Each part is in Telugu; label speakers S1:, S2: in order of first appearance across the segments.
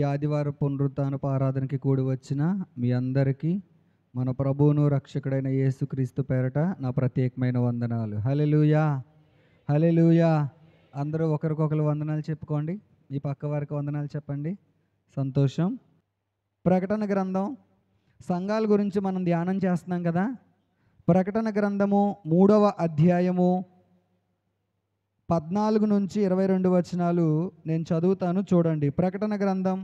S1: ఆదివారం పునరుత్థానపు ఆరాధనకి కూడి వచ్చిన మీ అందరికీ మన ప్రభువును రక్షకుడైన యేసుక్రీస్తు పేరట నా ప్రత్యేకమైన వందనాలు. హల్లెలూయా, హల్లెలూయా. అందరూ ఒకరికొకరు వందనాలు చెప్పుకోండి. మీ పక్క వారికి వందనాలు చెప్పండి. సంతోషం. ప్రకటన గ్రంథం సంఘాల గురించి మనం ధ్యానం చేస్తున్నాం కదా. ప్రకటన గ్రంథము 3వ అధ్యాయము 14 నుంచి 22 వచనాలు నేను చదువుతాను, చూడండి. ప్రకటన గ్రంథం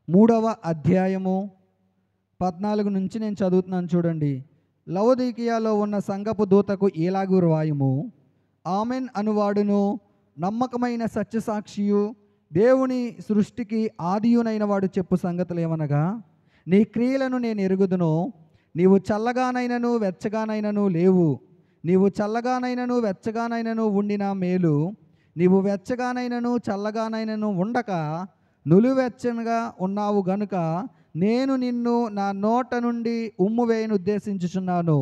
S1: 3వ అధ్యాయము 14 నుంచి నేను చదువుతున్నాను, చూడండి. లవొదీకియాలో ఉన్న సంఘపు దూతకు ఇలాగు వ్రాయుము: ఆమెన్ అనువాడును, నమ్మకమైన సత్యసాక్షియు, దేవుని సృష్టికి ఆదియునైన వాడు చెప్పు సంగతులు ఏమనగా, నీ క్రియలను నేను ఎరుగుదును. నీవు చల్లగానైనను వెచ్చగానైనను లేవు. నీవు చల్లగానైనను వెచ్చగానైనను ఉండిన మేలు. నీవు వెచ్చగానైనను చల్లగానైనను ఉండక నులువెచ్చనగా ఉన్నావు గనుక నేను నిన్ను నా నోట నుండి ఉమ్మువేయను ఉద్దేశించుచున్నాను.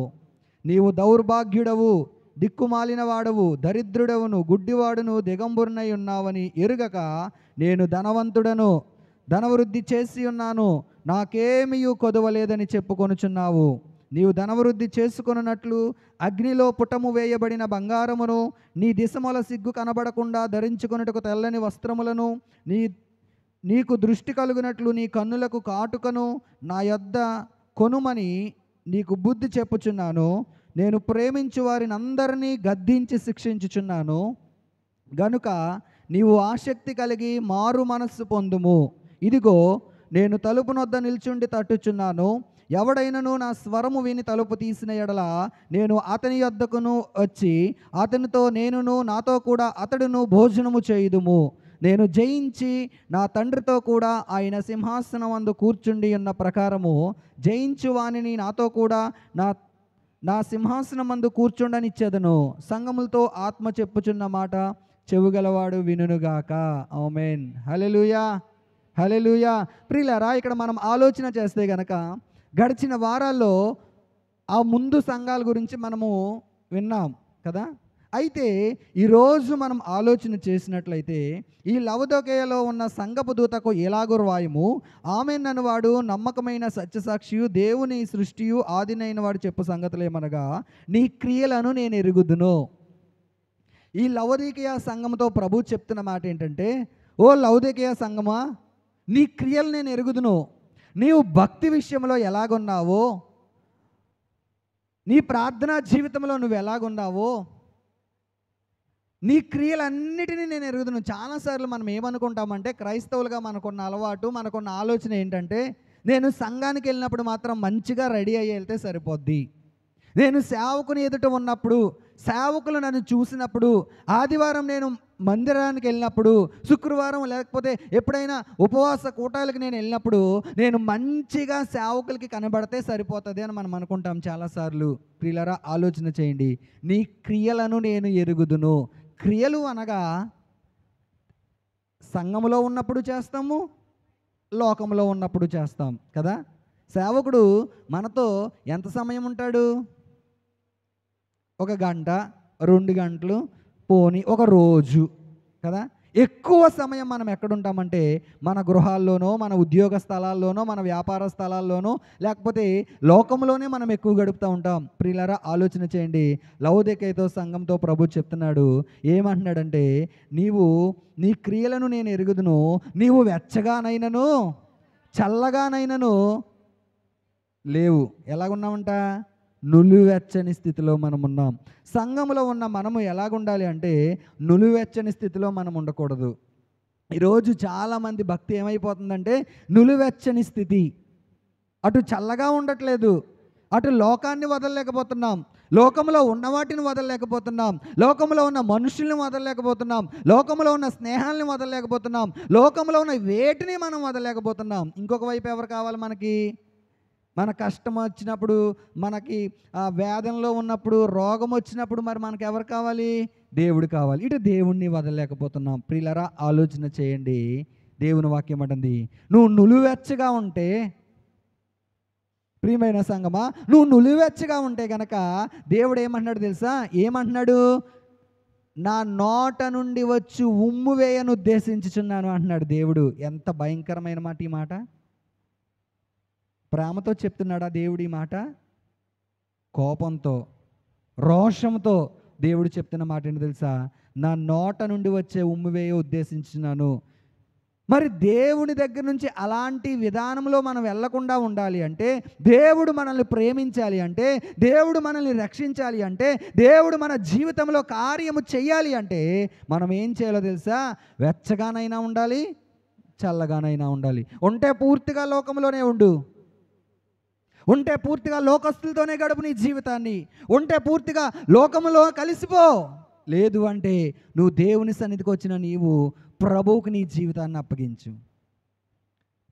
S1: నీవు దౌర్భాగ్యుడవు, దిక్కుమాలిన వాడవు, దరిద్రుడవును, గుడ్డివాడును, దిగంబరునై ఉన్నావని ఎరుగక నేను ధనవంతుడను, ధనవృద్ధి చేసి ఉన్నాను, నాకేమీయూ కొదవలేదని చెప్పుకొనుచున్నావు. నీవు ధనవృద్ధి చేసుకొనున్నట్లు అగ్నిలో పుటము వేయబడిన బంగారమును, నీ దిశముల సిగ్గు కనబడకుండా ధరించుకొనుటకు తెల్లని వస్త్రములను, నీకు దృష్టి కలుగునట్లు నీ కన్నులకు కాటుకను నా యొద్ద కొనుమని నీకు బుద్ధి చెప్పుచున్నాను. నేను ప్రేమించు వారిని అందరినీ గద్దించి శిక్షించుచున్నాను గనుక నీవు ఆసక్తి కలిగి మారు మనస్సు పొందుము. ఇదిగో నేను తలుపు నొద్ద నిల్చుండి తట్టుచున్నాను. ఎవడైనను నా స్వరము విని తలుపు తీసిన ఎడల నేను అతని యొద్దకును వచ్చి అతనితో నేనును నాతో కూడా అతడును భోజనము చేయుదుము. నేను జయించి నా తండ్రితో కూడా ఆయన సింహాసనమందు కూర్చుండి ఉన్న ప్రకారము జయించు వానిని నాతో కూడా నా సింహాసనమందు కూర్చుండనిచ్చేదను. సంఘములతో ఆత్మ చెప్పుచున్న మాట చెవుగలవాడు వినుగాక. ఆమేన్. హల్లెలూయా, హల్లెలూయా. ప్రియులారా, ఇక్కడ మనం ఆలోచన చేస్తే గనక గడిచిన వారాల్లో ఆ ముందు సంఘాల గురించి మనము విన్నాం కదా. అయితే ఈరోజు మనం ఆలోచన చేసినట్లయితే ఈ లవొదీకయలో ఉన్న సంఘపు దూతకు ఎలాగో వ్రాయుము: ఆమెన్ అనువాడు నమ్మకమైన సత్యసాక్షియు, దేవుని సృష్టియు ఆదినైన వాడు చెప్పు సంగతులు ఏమనగా, నీ క్రియలను నేను ఎరుగుదును. ఈ లవొదీకయ సంఘంతో ప్రభు చెప్తున్న మాట ఏంటంటే, ఓ లవొదీకయ సంఘమా, నీ క్రియలు నేను ఎరుగుదును. నీవు భక్తి విషయంలో ఎలాగున్నావో, నీ ప్రార్థనా జీవితంలో నువ్వు ఎలాగున్నావో, నీ క్రియలన్నిటినీ నేను ఎరుగుదును. చాలాసార్లు మనం ఏమనుకుంటామంటే, క్రైస్తవులుగా మనకున్న అలవాటు, మనకున్న ఆలోచన ఏంటంటే, నేను సంఘానికి వెళ్ళినప్పుడు మాత్రం మంచిగా రెడీ అయ్యి వెళ్తే సరిపోద్ది. నేను సేవకుని ఎదుట ఉన్నప్పుడు, సేవకులు నన్ను చూసినప్పుడు, ఆదివారం నేను మందిరానికి వెళ్ళినప్పుడు, శుక్రవారం లేకపోతే ఎప్పుడైనా ఉపవాస కూటాలకు నేను వెళ్ళినప్పుడు నేను మంచిగా సేవకులకి కనబడితే సరిపోతుంది అని మనం అనుకుంటాం చాలాసార్లు. ప్రియులారా, ఆలోచన చేయండి. నీ క్రియలను నేను ఎరుగుదును. క్రియలు అనగా సంఘములో ఉన్నప్పుడు చేస్తాము, లోకంలో ఉన్నప్పుడు చేస్తాం కదా. సేవకుడు మనతో ఎంత సమయం ఉంటాడు? 1 గంట, 2 గంటలు, పోని ఒక రోజు కదా. ఎక్కువ సమయం మనం ఎక్కడుంటామంటే మన గృహాల్లోనో, మన ఉద్యోగ స్థలాల్లోనో, మన వ్యాపార స్థలాల్లోనో, లేకపోతే లోకంలోనే మనం ఎక్కువ గడుపుతూ ఉంటాం. ప్రియులారా, ఆలోచన చేయండి. లవొదీకయతో సంఘంతో ప్రభు చెప్తున్నాడు. ఏమంటున్నాడంటే, నీ క్రియలను నేను ఎరుగుదును. నీవు వెచ్చగానైనను చల్లగానైనను లేవు. ఎలాగున్నామంట? నులివెచ్చని స్థితిలో మనం ఉన్నాం. సంఘంలో ఉన్న మనము ఎలాగుండాలి అంటే నులివెచ్చని స్థితిలో మనం ఉండకూడదు. ఈరోజు చాలామంది భక్తి ఏమైపోతుందంటే నులివెచ్చని స్థితి. అటు చల్లగా ఉండట్లేదు, అటు లోకాన్ని వదలలేకపోతున్నాం, లోకంలో ఉన్న వాటిని వదలలేకపోతున్నాం, లోకంలో ఉన్న మనుషుల్ని వదలలేకపోతున్నాం, లోకంలో ఉన్న స్నేహాలని వదలలేకపోతున్నాం, లోకంలో ఉన్న వేటిని మనం వదలలేకపోతున్నాం. ఇంకొక వైపు ఎవరు కావాలి మనకి? మన కష్టం వచ్చినప్పుడు, మనకి వేదనలో ఉన్నప్పుడు, రోగం వచ్చినప్పుడు మరి మనకు ఎవరు కావాలి? దేవుడు కావాలి. ఇటు దేవుణ్ణి వదలలేకపోతున్నాం. ప్రియులారా, ఆలోచన చేయండి. దేవుని వాక్యం అంటుంది, నువ్వు నులివెచ్చగా ఉంటే, ప్రియమైన సంగమా, నువ్వు నులివెచ్చగా ఉంటే గనక దేవుడు ఏమంటున్నాడు తెలుసా? ఏమంటున్నాడు? నా నోట నుండి వచ్చి ఉమ్ము వేయను ఉద్దేశించుచున్నాను అంటున్నాడు దేవుడు. ఎంత భయంకరమైన మాట ఈ మాట! ప్రేమతో చెప్తున్నాడా దేవుడు ఈ మాట? కోపంతో, రోషంతో దేవుడు చెప్తున్న మాట ఏంటి తెలుసా? నా నోట నుండి వచ్చే ఉమ్ము వేయ ఉద్దేశించున్నాను. మరి దేవుని దగ్గర నుంచి అలాంటి విధానంలో మనం వెళ్లకుండా ఉండాలి అంటే, దేవుడు మనల్ని ప్రేమించాలి అంటే, దేవుడు మనల్ని రక్షించాలి అంటే, దేవుడు మన జీవితంలో కార్యము చెయ్యాలి అంటే మనం ఏం చేయాలో తెలుసా? వెచ్చగానైనా ఉండాలి, చల్లగానైనా ఉండాలి. ఉంటే పూర్తిగా లోకంలోనే ఉండు, ఉంటే పూర్తిగా లోకస్తులతోనే గడుపు నీ జీవితాన్ని, ఉంటే పూర్తిగా లోకములో కలిసిపో. లేదు అంటే నువ్వు దేవుని సన్నిధికి వచ్చిన నీవు ప్రభువుకు నీ జీవితాన్ని అప్పగించు.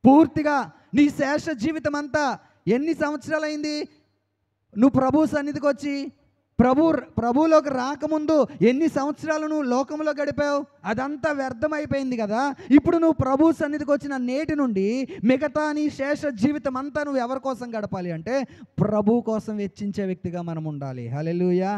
S1: పూర్తిగా నీ శేష జీవితం అంతా, ఎన్ని సంవత్సరాలైంది నువ్వు ప్రభు సన్నిధికి వచ్చి ప్రభువులోకి రాకముందు ఎన్ని సంవత్సరాలు నువ్వు లోకంలో గడిపావు? అదంతా వ్యర్థమైపోయింది కదా. ఇప్పుడు నువ్వు ప్రభు సన్నిధికి వచ్చిన నేటి నుండి మిగతా నీ శేష జీవితం అంతా నువ్వు ఎవరి కోసం గడపాలి అంటే ప్రభు కోసం వెచ్చించే వ్యక్తిగా మనం ఉండాలి. హల్లెలూయా!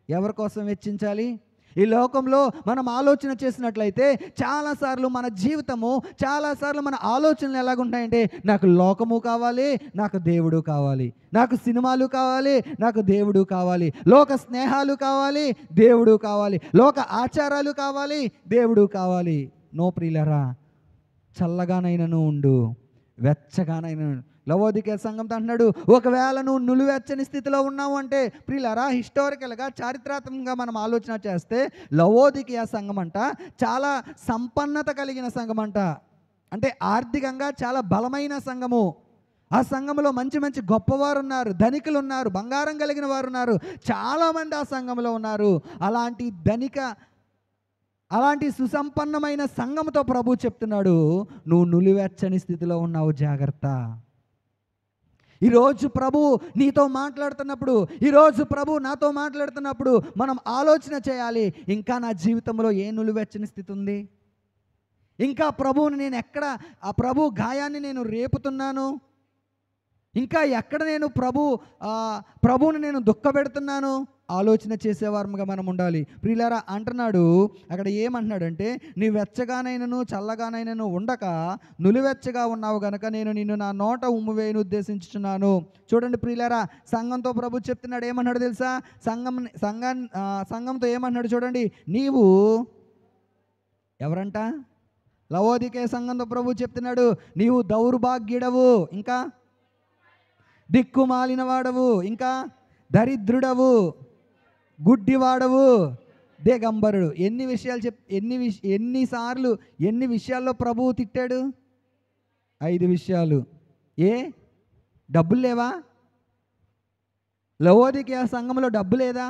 S1: ఎవరి కోసం వెచ్చించాలి? ఈ లోకంలో మనం ఆలోచన చేసినట్లయితే చాలాసార్లు మన జీవితము, చాలాసార్లు మన ఆలోచనలు ఎలాగుంటాయంటే, నాకు లోకము కావాలి, నాకు దేవుడు కావాలి, నాకు సినిమాలు కావాలి, నాకు దేవుడు కావాలి, లోక స్నేహాలు కావాలి, దేవుడు కావాలి, లోక ఆచారాలు కావాలి, దేవుడు కావాలి. నో ప్రియులరా, చల్లగానైనను ఉండు, వెచ్చగానైనా. లవోదికయ సంఘంతో అంటున్నాడు, ఒకవేళ నువ్వు నులివెచ్చని స్థితిలో ఉన్నావు అంటే, ప్రియులారా, హిస్టారికల్గా చారిత్రాత్మకంగా మనం ఆలోచన చేస్తే లవోదికయ సంఘం అంట చాలా సంపన్నత కలిగిన సంఘం అంట. అంటే ఆర్థికంగా చాలా బలమైన సంఘము. ఆ సంఘంలో మంచి మంచి గొప్పవారు ఉన్నారు, ధనికులు ఉన్నారు, బంగారం కలిగిన వారు ఉన్నారు, చాలామంది ఆ సంఘంలో ఉన్నారు. అలాంటి సుసంపన్నమైన సంఘంతో ప్రభు చెప్తున్నాడు, నువ్వు నులివెచ్చని స్థితిలో ఉన్నావు, జాగ్రత్త. ఈరోజు ప్రభు నీతో మాట్లాడుతున్నప్పుడు, ఈరోజు ప్రభు నాతో మాట్లాడుతున్నప్పుడు మనం ఆలోచన చేయాలి, ఇంకా నా జీవితంలో ఏ నులివెచ్చని స్థితి ఉంది? ఇంకా ప్రభువుని నేను ఎక్కడ, ఆ ప్రభు గాయాన్ని నేను రేపుతున్నాను? ఇంకా ఎక్కడ నేను ప్రభువుని నేను దుఃఖపెడుతున్నాను? ఆలోచన చేసేవారముగా మనం ఉండాలి. ప్రియులారా, అంటున్నాడు అక్కడ, ఏమంటున్నాడంటే, నీ వెచ్చగానైనను చల్లగానైనను ఉండక నులివెచ్చగా ఉన్నావు గనక నేను నిన్ను నా నోట ఉమ్ము వేయను ఉద్దేశించుచున్నాను. చూడండి ప్రియులారా, సంఘంతో ప్రభు చెప్తున్నాడు, ఏమన్నాడు తెలుసా? సంఘంతో ఏమన్నాడు చూడండి, నీవు ఎవరంట? లవోదికయ సంఘంతో ప్రభు చెప్తున్నాడు, నీవు దౌర్భాగ్యుడవు, ఇంకా దిక్కుమాలిన వాడవు, ఇంకా దరిద్రుడవు, గుడ్డివాడవు, దిగంబరుడు. ఎన్ని విషయాలు ఎన్నిసార్లు ఎన్ని విషయాల్లో ప్రభువు తిట్టాడు? 5 విషయాలు. డబ్బులు లేవా? లవోదికయ సంఘంలో డబ్బు లేదా?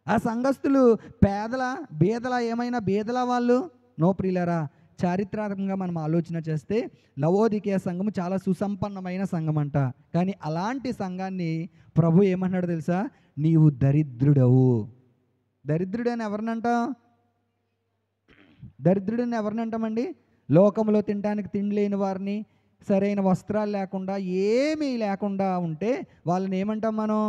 S1: ఆ సంఘస్థులు బీదలా? ఏమైనా బీదలా వాళ్ళు? నో ప్రియులారా, చారిత్రాత్మకంగా మనం ఆలోచన చేస్తే లవోదికయ సంఘము చాలా సుసంపన్నమైన సంఘం అంట. కానీ అలాంటి సంఘాన్ని ప్రభు ఏమన్నాడు తెలుసా? నీవు దరిద్రుడవు. దరిద్రుడని ఎవరినంటాం? దరిద్రుడని ఎవరినంటామండి? లోకంలో తినడానికి తిండి లేని వారిని, సరైన వస్త్రాలు లేకుండా, ఏమీ లేకుండా ఉంటే వాళ్ళని ఏమంటాం మనం?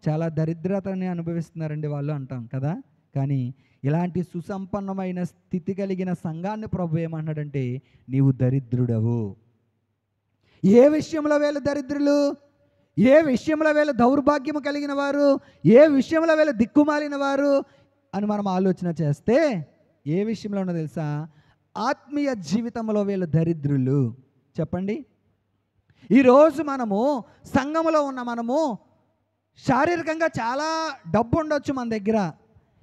S1: చాలా దరిద్రతని అనుభవిస్తున్నారండి వాళ్ళు అంటాం కదా. కానీ ఇలాంటి సుసంపన్నమైన స్థితి కలిగిన సంఘాన్ని ప్రభు ఏమన్నాడంటే, నీవు దరిద్రుడవు. ఏ విషయంలో వీళ్ళు దరిద్రులు? ఏ విషయంలో వీళ్ళు దౌర్భాగ్యము కలిగిన వారు? ఏ విషయంలో వీళ్ళు దిక్కుమాలిన వారు అని మనం ఆలోచన చేస్తే ఏ విషయంలో ఉన్నదో తెలుసా? ఆత్మీయ జీవితంలో వీళ్ళు దరిద్రులు. చెప్పండి. ఈరోజు మనము సంఘములో ఉన్న మనము శారీరకంగా చాలా డబ్బు ఉండొచ్చు మన దగ్గర.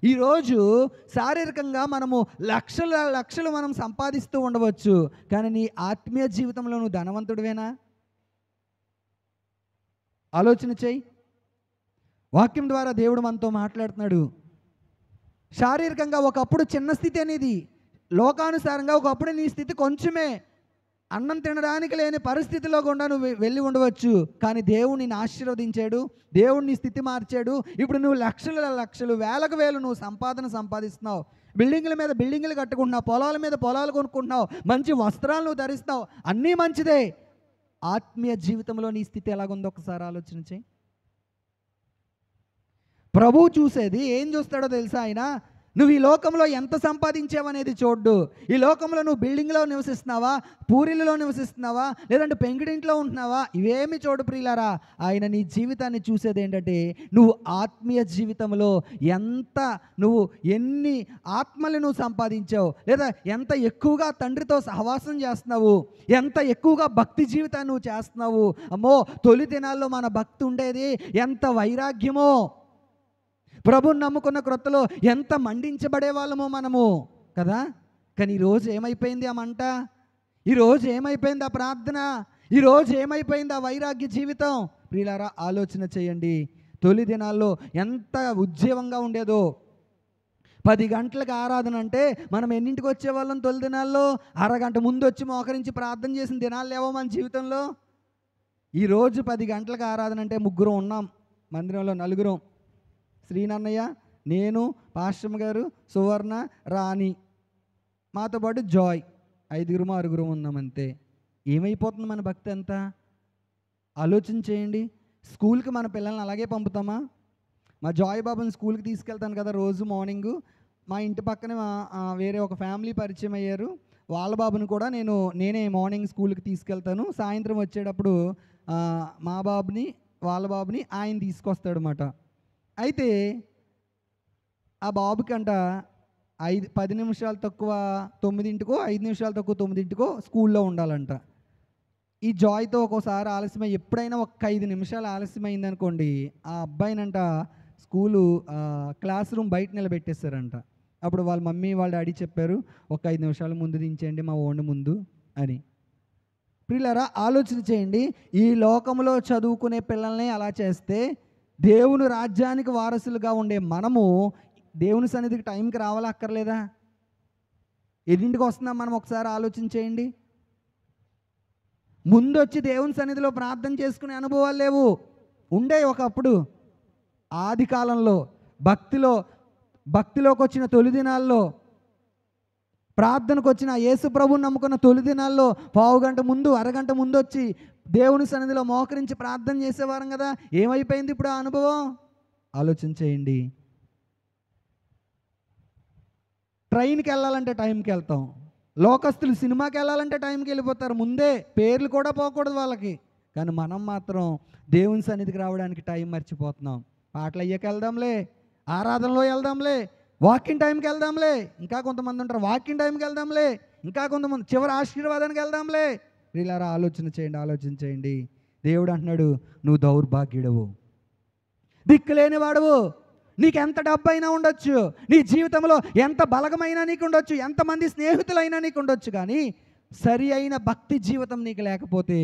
S1: ఈరోజు శారీరకంగా మనము లక్షలు మనం సంపాదిస్తూ ఉండవచ్చు. కానీ నీ ఆత్మీయ జీవితంలో నువ్వు ధనవంతుడివేనా? ఆలోచన చేయి. వాక్యం ద్వారా దేవుడు మనతో మాట్లాడుతున్నాడు. శారీరకంగా ఒకప్పుడు చిన్న స్థితి అనేది, లోకానుసారంగా ఒకప్పుడు నీ స్థితి కొంచెమే, అన్నం తినడానికి లేని పరిస్థితిలో గుండా నువ్వు వెళ్ళి ఉండవచ్చు. కానీ దేవుడు నిన్ను ఆశీర్వదించాడు, దేవుడు నీ స్థితి మార్చాడు. ఇప్పుడు నువ్వు లక్షలు వేలకు వేలు నువ్వు సంపాదిస్తున్నావు. బిల్డింగుల మీద బిల్డింగులు కట్టుకుంటున్నావు, పొలాల మీద పొలాలు కొనుక్కుంటున్నావు, మంచి వస్త్రాలు నువ్వు ధరిస్తున్నావు, అన్నీ మంచిదే. ఆత్మీయ జీవితంలో నీ స్థితి ఎలాగుందో ఒకసారి ఆలోచన చేయి. ప్రభువు చూసేది ఏం చూస్తాడో తెలుసా? ఆయన నువ్వు ఈ లోకంలో ఎంత సంపాదించావనేది చూడ్డు. ఈ లోకంలో నువ్వు బిల్డింగ్లో నివసిస్తున్నావా, పూరిలో నివసిస్తున్నావా, లేదంటే పెంకుడింట్లో ఉంటున్నావా, ఇవేమి చూడు ప్రియులారా. ఆయన నీ జీవితాన్ని చూసేది ఏంటంటే నువ్వు ఆత్మీయ జీవితంలో నువ్వు ఎన్ని ఆత్మలు నువ్వు సంపాదించావు, లేదా ఎంత ఎక్కువగా తండ్రితో సహవాసం చేస్తున్నావు, ఎంత ఎక్కువగా భక్తి జీవితాన్ని నువ్వు చేస్తున్నావు. అమ్మో, తొలి దినాల్లో మన భక్తి ఉండేది ఎంత వైరాగ్యమో. ప్రభుని నమ్ముకున్న క్రొత్తలో ఎంత మండించబడే వాళ్ళమో మనము కదా. కానీ ఈరోజు ఏమైపోయింది ఆ మంట, ఈరోజు ఏమైపోయింది ఆ ప్రార్థన, ఈరోజు ఏమైపోయింది ఆ వైరాగ్య జీవితం. ప్రియులారా, ఆలోచన చేయండి. తొలి దినాల్లో ఎంత ఉజ్జీవంగా ఉండేదో. 10 గంటలకు ఆరాధన అంటే మనం ఎన్నింటికి వచ్చేవాళ్ళం తొలి దినాల్లో? అరగంట ముందు వచ్చి మోకరించి ప్రార్థన చేసిన దినాలు లేవో మన జీవితంలో. ఈరోజు 10 గంటలకు ఆరాధన అంటే ముగ్గురం ఉన్నాం మందిరంలో, నలుగురం, శ్రీనన్నయ్య, నేను, పాస్టమ్ గారు, సువర్ణ, రాణి, మాతో పాటు జాయ్, 5గురు 6గురు ఉన్నాం అంతే. ఏమైపోతుంది మన భక్తి అంతా? ఆలోచన చేయండి. స్కూల్కి మన పిల్లల్ని అలాగే పంపుతామా? మా జాయ్ బాబుని స్కూల్కి తీసుకెళ్తాను కదా రోజు మార్నింగు. మా ఇంటి పక్కనే వేరే ఒక ఫ్యామిలీ పరిచయం అయ్యారు. వాళ్ళ బాబుని కూడా నేనే మార్నింగ్ స్కూల్కి తీసుకెళ్తాను. సాయంత్రం వచ్చేటప్పుడు మా బాబుని వాళ్ళ బాబుని ఆయన తీసుకొస్తాడు అన్నమాట. అయితే ఆ బాబుకంట 10 నిమిషాలు తక్కువ 9కో, 5 నిమిషాలు తక్కువ 9కో స్కూల్లో ఉండాలంట. ఈ జాయ్తో ఒక్కోసారి ఆలస్యమై, ఎప్పుడైనా ఒక 5 నిమిషాలు ఆలస్యమైంది అనుకోండి, ఆ అబ్బాయినంట స్కూలు క్లాస్ రూమ్ బయట నిలబెట్టేస్తారంట. అప్పుడు వాళ్ళ మమ్మీ వాళ్ళ డాడీ చెప్పారు, ఒక 5 నిమిషాలు ముందు దించేయండి మా ఓన్ ముందు అని. ప్రియులారా, ఆలోచన చేయండి. ఈ లోకంలో చదువుకునే పిల్లల్ని అలా చేస్తే దేవుని రాజ్యానికి వారసులుగా ఉండే మనము దేవుని సన్నిధికి టైంకి రావాలా అక్కర్లేదా? ఎన్నింటికి వస్తున్నాం మనం ఒకసారి ఆలోచన చేయండి. ముందొచ్చి దేవుని సన్నిధిలో ప్రార్థన చేసుకునే అనుభవాలు లేవు. ఉండే ఒకప్పుడు ఆది కాలంలో భక్తిలోకి వచ్చిన తొలి దినాల్లో, ప్రార్థనకు వచ్చిన యేసు ప్రభువుని నమ్ముకున్న తొలి దినాల్లో పావుగంట ముందు, అరగంట ముందు వచ్చి దేవుని సన్నిధిలో మోకరించి ప్రార్థన చేసేవారం కదా. ఏమైపోయింది ఇప్పుడు ఆ అనుభవం? ఆలోచన చేయండి. ట్రైన్కి వెళ్ళాలంటే టైంకి వెళ్తాం, లోకస్తులు సినిమాకి వెళ్ళాలంటే టైంకి వెళ్ళిపోతారు, ముందే పేర్లు కూడా పోకూడదు వాళ్ళకి. కానీ మనం మాత్రం దేవుని సన్నిధికి రావడానికి టైం మర్చిపోతున్నాం. పాటలు అయ్యాక వెళ్దాంలే, ఆరాధనలో వెళ్దాంలే, వాకింగ్ టైంకి వెళ్దాంలే, ఇంకా కొంతమంది ఉంటారు వాకింగ్ టైంకి వెళ్దాంలే, ఇంకా కొంతమంది చివరి ఆశీర్వాదానికి వెళ్దాంలే. ప్రియులారా, ఆలోచన చేయండి. దేవుడు అంటున్నాడు, నువ్వు దౌర్భాగ్యుడవు, దిక్కులేని వాడవు. నీకెంత డబ్బైనా ఉండొచ్చు, నీ జీవితంలో ఎంత బలగమైనా నీకు ఉండొచ్చు, ఎంతమంది స్నేహితులైనా నీకు ఉండొచ్చు, కానీ సరి అయిన భక్తి జీవితం నీకు లేకపోతే,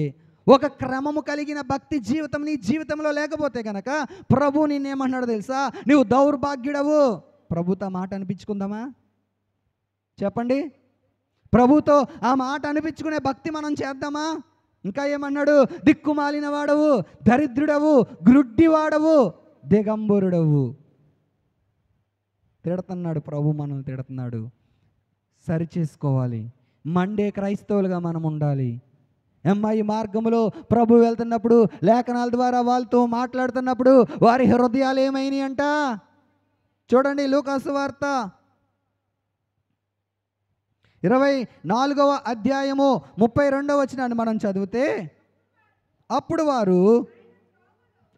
S1: ఒక క్రమము కలిగిన భక్తి జీవితం నీ జీవితంలో లేకపోతే కనుక ప్రభు నిన్నేమన్నాడు తెలుసా? నువ్వు దౌర్భాగ్యుడవు. ప్రభుతో మాట అనిపించుకుందామా? చెప్పండి. ప్రభుతో ఆ మాట అనిపించుకునే భక్తి మనం చేద్దామా? ఇంకా ఏమన్నాడు? దిక్కుమాలిన వాడవు, దరిద్రుడవు, గ్రుడ్డివాడవు, దిగంబరుడవు. తిడుతున్నాడు ప్రభు, మనల్ని తిడుతున్నాడు. సరి చేసుకోవాలి. మండే క్రైస్తవులుగా మనం ఉండాలి. ఈ మార్గంలో ప్రభు వెళ్తున్నప్పుడు, లేఖనాల ద్వారా వాళ్ళతో మాట్లాడుతున్నప్పుడు వారి హృదయాలు ఏమైనాయి అంట? చూడండి, లూకాసు వార్త 24వ అధ్యాయము 32వ వచనాన్ని మనం చదివితే, అప్పుడు వారు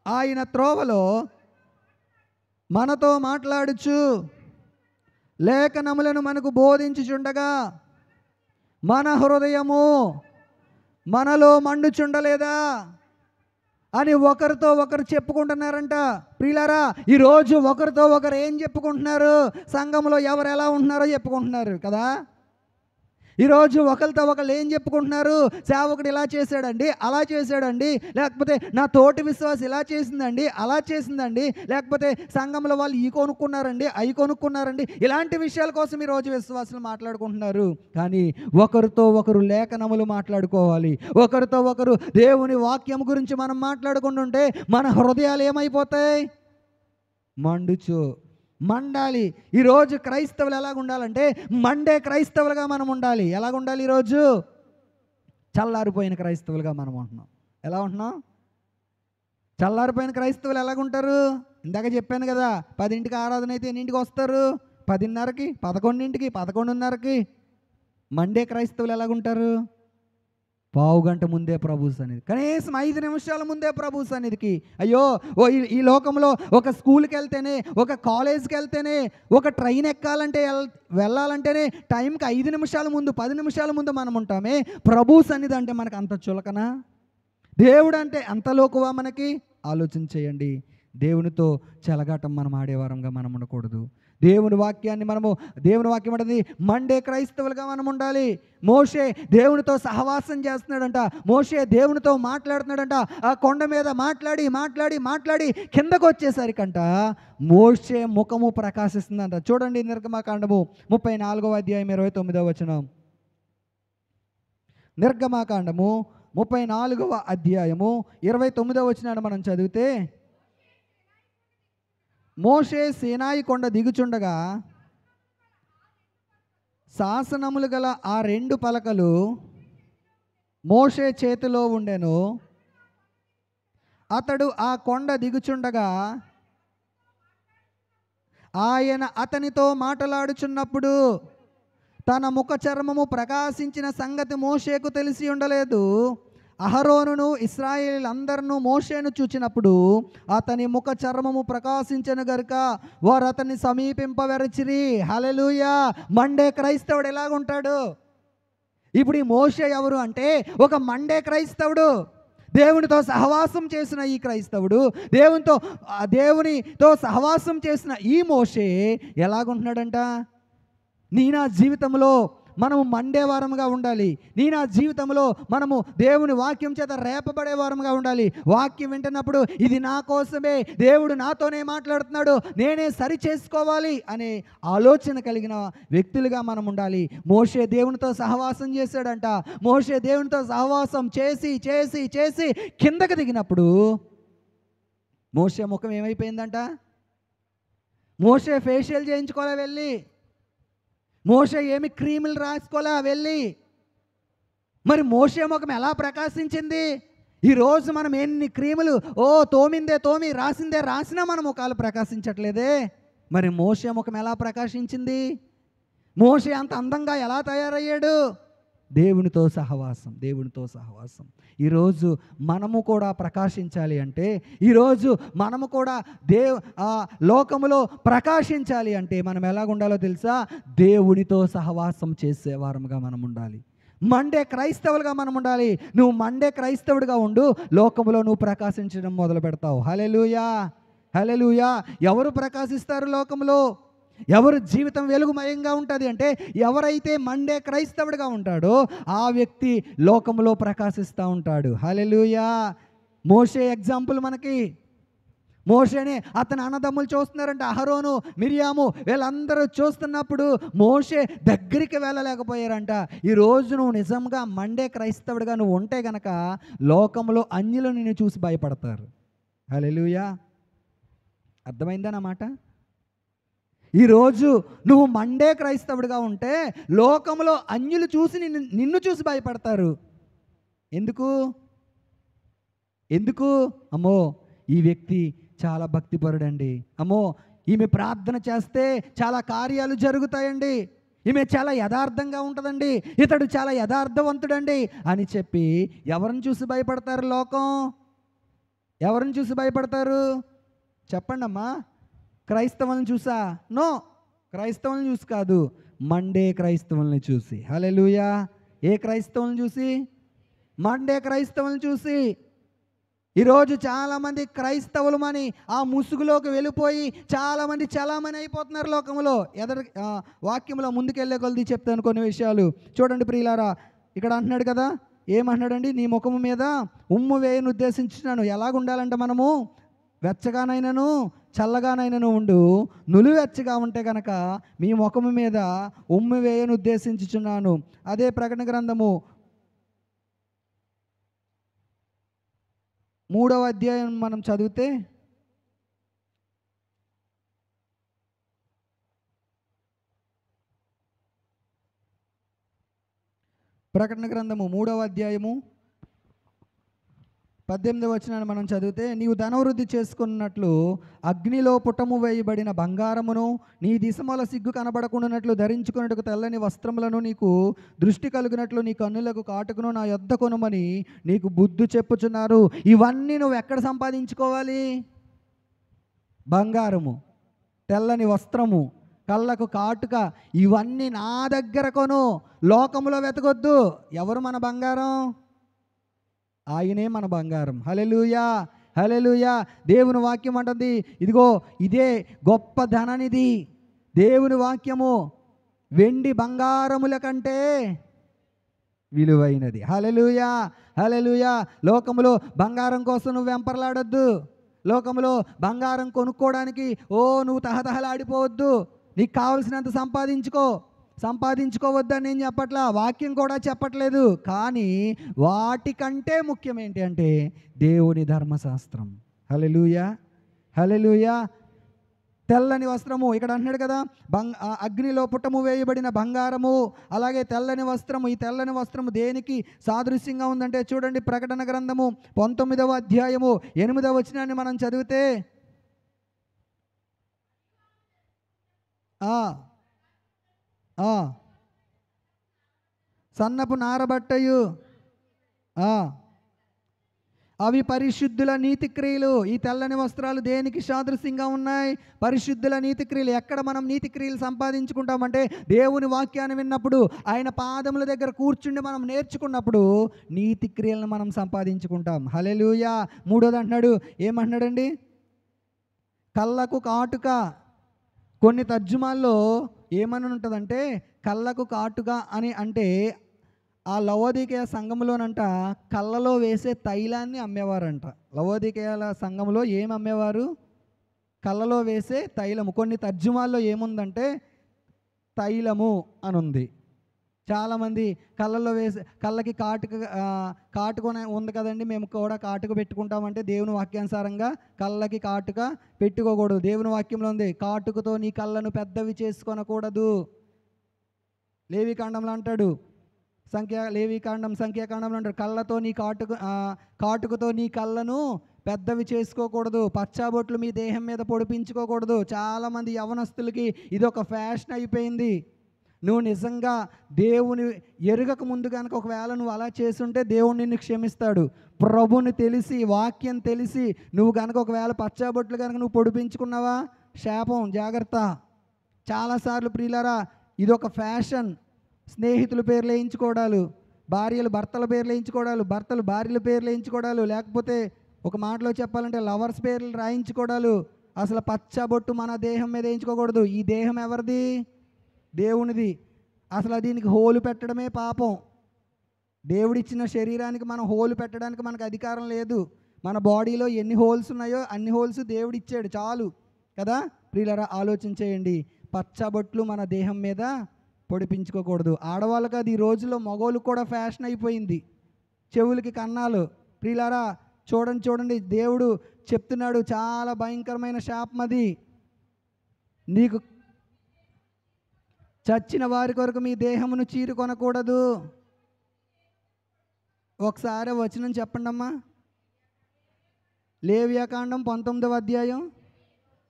S1: ఆయన త్రోవలో మనతో మాట్లాడుచు లేఖనములను మనకు బోధించుచుండగా మన హృదయము మనలో మండుచుండలేదా అని ఒకరితో ఒకరు చెప్పుకుంటున్నారంట. ప్రియులారా, ఈరోజు ఒకరితో ఒకరు ఏం చెప్పుకుంటున్నారు? సంఘంలో ఎవరు ఎలా ఉంటున్నారో చెప్పుకుంటున్నారు కదా. ఈరోజు ఒకరితో ఒకళ్ళు ఏం చెప్పుకుంటున్నారు? సేవకుడు ఇలా చేశాడండి, అలా చేశాడండి, లేకపోతే నా తోటి విశ్వాసం ఇలా చేసిందండి, అలా చేసిందండి, లేకపోతే సంఘంలో వాళ్ళు ఈ కొనుక్కున్నారండి, అవి కొనుక్కున్నారండి. ఇలాంటి విషయాల కోసం ఈరోజు విశ్వాసులు మాట్లాడుకుంటున్నారు. కానీ ఒకరితో ఒకరు లేఖనములు మాట్లాడుకోవాలి. ఒకరితో ఒకరు దేవుని వాక్యం గురించి మనం మాట్లాడుకుంటుంటే మన హృదయాలు ఏమైపోతాయి? మండాలి. ఈరోజు క్రైస్తవులు ఎలాగ ఉండాలంటే మండే క్రైస్తవులుగా మనం ఉండాలి. ఎలాగ ఉండాలి? ఈరోజు చల్లారిపోయిన క్రైస్తవులుగా మనం ఉంటున్నాం. ఎలా ఉంటున్నాం? చల్లారిపోయిన క్రైస్తవులు ఎలాగుంటారు? ఇందాక చెప్పాను కదా, 10ంటికి ఆరాధన అయితే ఎన్నింటికి వస్తారు? 10:30కి, 11ంటికి, 11:30కి. మండే క్రైస్తవులు ఎలాగుంటారు? పావుగంట ముందే ప్రభు సన్నిధి, కనీసం 5 నిమిషాల ముందే ప్రభు సన్నిధికి. అయ్యో, ఓ ఈ లోకంలో ఒక స్కూల్కి వెళ్తేనే, ఒక కాలేజ్కి వెళ్తేనే, ఒక ట్రైన్ ఎక్కాలంటే వెళ్ళాలంటేనే టైంకి 5 నిమిషాల ముందు, 10 నిమిషాల ముందు మనం ఉంటామే. ప్రభు సన్నిధి అంటే మనకు అంత చులకనా? దేవుడు అంటే అంత లోకువా మనకి? ఆలోచన చేయండి. దేవునితో చెలగాటం మనం ఆడేవారంగా మనం ఉండకూడదు. దేవుని వాక్యం అంటది మండే క్రైస్తవులుగా మనం ఉండాలి. మోషే దేవునితో సహవాసం చేస్తున్నాడంట. మోషే దేవునితో మాట్లాడుతున్నాడంట. ఆ కొండ మీద మాట్లాడి కిందకు వచ్చేసరికంట మోషే ముఖము ప్రకాశిస్తుందంట. చూడండి, నిర్గమాకాండము 34వ అధ్యాయం 29వ వచనం. నిర్గమాకాండము 34వ అధ్యాయము 29వ వచనాన్ని మనం చదివితే, మోషే సీనాయి కొండ దిగుచుండగా శాసనములు గల ఆ 2 పలకలు మోషే చేతిలో ఉండెను. అతడు ఆ కొండ దిగుచుండగా ఆయన అతనితో మాట్లాడుచున్నప్పుడు తన ముఖ చర్మము ప్రకాశించిన సంగతి మోషేకు తెలిసి ఉండలేదు. అహరోనును ఇశ్రాయేలీయులందరూ మోషేను చూచినప్పుడు అతని ముఖ చర్మము ప్రకాశించెను గనుక వారు అతన్ని సమీపింపవెరచిరి. హల్లెలూయా. మండే క్రైస్తవుడు ఎలాగుంటాడు? ఇప్పుడు ఈ మోషే ఎవరు అంటే ఒక మండే క్రైస్తవుడు. దేవునితో సహవాసం చేసిన ఈ క్రైస్తవుడు, దేవునితో సహవాసం చేసిన ఈ మోషే ఎలాగుంటున్నాడంట? నా జీవితంలో మనము మండే వారముగా ఉండాలి. నా జీవితంలో మనము దేవుని వాక్యం చేత రేపబడే వారముగా ఉండాలి. వాక్యం వింటున్నప్పుడు ఇది నా కోసమే, దేవుడు నాతోనే మాట్లాడుతున్నాడు, నేనే సరి చేసుకోవాలి అనే ఆలోచన కలిగిన వ్యక్తులుగా మనం ఉండాలి. మోషే దేవునితో సహవాసం చేశాడంట. మోషే దేవునితో సహవాసం చేసి కిందకి దిగినప్పుడు మోషే ముఖం ఏమైపోయిందంట? మోషే ఫేషియల్ చేయించుకోలే వెళ్ళి, మోషే ఏమి క్రీములు రాసుకోలే వెళ్ళి. మరి మోషే ముఖం ఎలా ప్రకాశించింది? ఈరోజు మనం ఎన్ని క్రీములు తోమి రాసినా మన ముఖాలు ప్రకాశించట్లేదే. మరి మోషే ముఖం ఎలా ప్రకాశించింది? మోషే అంత అందంగా ఎలా తయారయ్యాడు? దేవునితో సహవాసం. ఈరోజు మనము కూడా ప్రకాశించాలి అంటే, ఈరోజు మనము కూడా లోకములో ప్రకాశించాలి అంటే మనం ఎలాగుండాలో తెలుసా? దేవునితో సహవాసం చేసేవారముగా మనం ఉండాలి. మండే క్రైస్తవులుగా మనం ఉండాలి. నువ్వు మండే క్రైస్తవుడిగా ఉండు, లోకములో నువ్వు ప్రకాశించడం మొదలు పెడతావు. హల్లెలూయా. ఎవరు ప్రకాశిస్తారు లోకంలో? ఎవరు జీవితం వెలుగుమయంగా ఉంటుంది అంటే, ఎవరైతే మండే క్రైస్తవుడిగా ఉంటాడో ఆ వ్యక్తి లోకంలో ప్రకాశిస్తూ ఉంటాడు. హల్లెలూయా. మోషే ఎగ్జాంపుల్ మనకి. మోషేని అతని అన్నదమ్ములు చూస్తున్నారంటే, అహరోను, మిరియాము వీళ్ళందరూ చూస్తున్నప్పుడు మోషే దగ్గరికి వెళ్ళలేకపోయారంట. ఈరోజు నువ్వు నిజంగా మండే క్రైస్తవుడిగా నువ్వు ఉంటే గనక లోకంలో అన్యులు నిన్ను చూసి భయపడతారు. హల్లెలూయా. అర్థమైందా నా మాట? ఈరోజు నువ్వు మండే క్రైస్తవుడిగా ఉంటే లోకంలో అన్యులు చూసి నిన్ను చూసి భయపడతారు. ఎందుకు? అమ్మో, ఈ వ్యక్తి చాలా భక్తిపరుడండి, అమ్మో ఈమె ప్రార్థన చేస్తే చాలా కార్యాలు జరుగుతాయండి, ఈమె చాలా యథార్థంగా ఉంటుందండి, ఇతడు చాలా యథార్థవంతుడండి అని చెప్పి ఎవరిని చూసి భయపడతారు? లోకం ఎవరిని చూసి భయపడతారు? చెప్పండి అమ్మా. క్రైస్తవులను చూసా? నో, క్రైస్తవులను చూసి కాదు, మండే క్రైస్తవుల్ని చూసి. హల్లెలూయా. ఏ క్రైస్తవులను చూసి? మండే క్రైస్తవులను చూసి. ఈరోజు చాలామంది క్రైస్తవులమని ఆ ముసుగులోకి వెళ్ళిపోయి చాలామంది చలామణి అయిపోతున్నారు లోకంలో. వాక్యంలో ముందుకెళ్ళే కొలది చెప్తాను కొన్ని విషయాలు. చూడండి ప్రియులారా, ఇక్కడ అంటున్నాడు కదా, ఏమంటున్నాడండి? నీ ముఖము మీద ఉమ్ము వేయను ఉద్దేశించినాను. ఎలాగుండాలంటే మనము వెచ్చగానైనను చల్లగానైనను ఉండు, నులివెచ్చగా ఉంటే గనక మీ ముఖము మీద ఉమ్ము వేయను ఉద్దేశించుచున్నాను. అదే ప్రకటన గ్రంథము 3వ అధ్యాయం మనం చదివితే, ప్రకటన గ్రంథము 3వ అధ్యాయము 18వ వచనాన్ని మనం చదివితే, నీవు ధనవృద్ధి చేసుకున్నట్లు అగ్నిలో పుటము వేయబడిన బంగారమును, నీ దిశమల సిగ్గు కనబడకుండానట్లు ధరించుకున్నట్టుకు తెల్లని వస్త్రములను, నీకు దృష్టి కలిగినట్లు నీ కన్నులకు కాటుకును నా యొద్ద కొనుమని నీకు బుద్ధి చెప్పుచున్నారు. ఇవన్నీ నువ్వు ఎక్కడ సంపాదించుకోవాలి? బంగారము, తెల్లని వస్త్రము, కళ్ళకు కాటుక, ఇవన్నీ నా దగ్గర కొను. లోకములో వెతకొద్దు. ఎవరు మన బంగారం? ఆయనే మన బంగారం. హల్లెలూయా, హల్లెలూయా. దేవుని వాక్యం అంటుంది, ఇదిగో ఇదే గొప్ప ధననిధి. దేవుని వాక్యము వెండి బంగారముల కంటే విలువైనది. హల్లెలూయా, హల్లెలూయా. లోకములో బంగారం కోసం నువ్వు వెంపర్లాడొద్దు. లోకములో బంగారం కొనుక్కోవడానికి నువ్వు తహతహలాడిపోవద్దు. నీకు కావలసినంత సంపాదించుకోవద్దని నేను చెప్పట్లా, వాక్యం కూడా చెప్పట్లేదు. కానీ వాటికంటే ముఖ్యం ఏంటి అంటే దేవుని ధర్మశాస్త్రం. హల్లెలూయా, హల్లెలూయా. తెల్లని వస్త్రము, ఇక్కడ అంటున్నాడు కదా, అగ్నిలో పుటము వేయబడిన బంగారము, అలాగే తెల్లని వస్త్రము. ఈ తెల్లని వస్త్రము దేనికి సాదృశ్యంగా ఉందంటే చూడండి, ప్రకటన గ్రంథము 19వ అధ్యాయము 8వ వచనాన్ని మనం చదివితే, సన్నపు నారబట్టయు అవి పరిశుద్ధుల నీతి క్రియలు. ఈ తెల్లని వస్త్రాలు దేనికి సాదృశ్యంగా ఉన్నాయి? పరిశుద్ధుల నీతి క్రియలు. ఎక్కడ మనం నీతి క్రియలు సంపాదించుకుంటామంటే దేవుని వాక్యాన్ని విన్నప్పుడు, ఆయన పాదముల దగ్గర కూర్చుండి మనం నేర్చుకున్నప్పుడు నీతి క్రియలను మనం సంపాదించుకుంటాం. హల్లెలూయా. 3వది అంటున్నాడు, ఏమంటున్నాడండి? కళ్ళకు కాటుక. కొన్ని తర్జుమాల్లో ఏమని ఉంటుందంటే, కళ్ళకు కాటుక అని అంటే ఆ లవోదికేయ సంఘంలోనంట కళ్ళలో వేసే తైలాన్ని అమ్మేవారంట. లవోదికేయాల సంఘంలో ఏమి అమ్మేవారు? కళ్ళలో వేసే తైలము. కొన్ని తర్జుమాల్లో ఏముందంటే తైలము అని ఉంది. చాలామంది కళ్ళలో వేసే, కళ్ళకి కాటుకొని ఉంది కదండి, మేము కూడా కాటుక పెట్టుకుంటామంటే దేవుని వాక్యానుసారంగా కళ్ళకి కాటుక పెట్టుకోకూడదు. దేవుని వాక్యంలో ఉంది, కాటుకతో నీ కళ్ళను పెద్దవి చేసుకొనకూడదు. లేవికాండంలో అంటాడు, సంఖ్యాకాండంలో అంటాడు, కళ్ళతో నీ కాటుకతో నీ కళ్ళను పెద్దవి చేసుకోకూడదు. పచ్చాబొట్లు మీ దేహం మీద పొడిపించుకోకూడదు. చాలామంది యవనస్తులకి ఇది ఒక ఫ్యాషన్ అయిపోయింది. నువ్వు నిజంగా దేవుని ఎరుగక ముందు కనుక ఒకవేళ నువ్వు అలా చేస్తుంటే దేవుడు నిన్ను క్షమిస్తాడు. ప్రభుని తెలిసి, వాక్యం తెలిసి నువ్వు కనుక ఒకవేళ పచ్చాబొట్లు కనుక నువ్వు పొడిపించుకున్నావా, శాపం, జాగ్రత్త. చాలాసార్లు ప్రియులారా ఇది ఒక ఫ్యాషన్. స్నేహితుల పేర్లు వేయించుకోవడాలు, భార్యలు భర్తల పేర్లు వేయించుకోవడాలు, భర్తలు భార్యల పేర్లు వేయించుకోవడాలు, లేకపోతే ఒక మాటలో చెప్పాలంటే లవర్స్ పేర్లు రాయించుకోవడాలు. అసలు పచ్చబొట్టు మన దేహం మీద వేయించుకోకూడదు. ఈ దేహం ఎవరిది? దేవునిది. అసలు దీనికి హోలు పెట్టడమే పాపం. దేవుడిచ్చిన శరీరానికి మనం హోలు పెట్టడానికి మనకు అధికారం లేదు. మన బాడీలో ఎన్ని హోల్స్ ఉన్నాయో అన్ని హోల్స్ దేవుడిచ్చాడు, చాలు కదా. ప్రియులారా ఆలోచించేయండి, పచ్చబొట్లు మన దేహం మీద పొడిపించుకోకూడదు. ఆడవాళ్ళకి అది ఈ రోజుల్లో మగోళ్ళకు కూడా ఫ్యాషన్ అయిపోయింది. చెవులకి కన్నాలు. ప్రియులారా చూడండి, దేవుడు చెప్తున్నాడు, చాలా భయంకరమైన శాపం అది. నీకు చచ్చిన వారి కొరకు మీ దేహమును చీరు కొనకూడదు. ఒకసారి వచనం చెప్పండి అమ్మా. లేవియాకాండం 19వ అధ్యాయం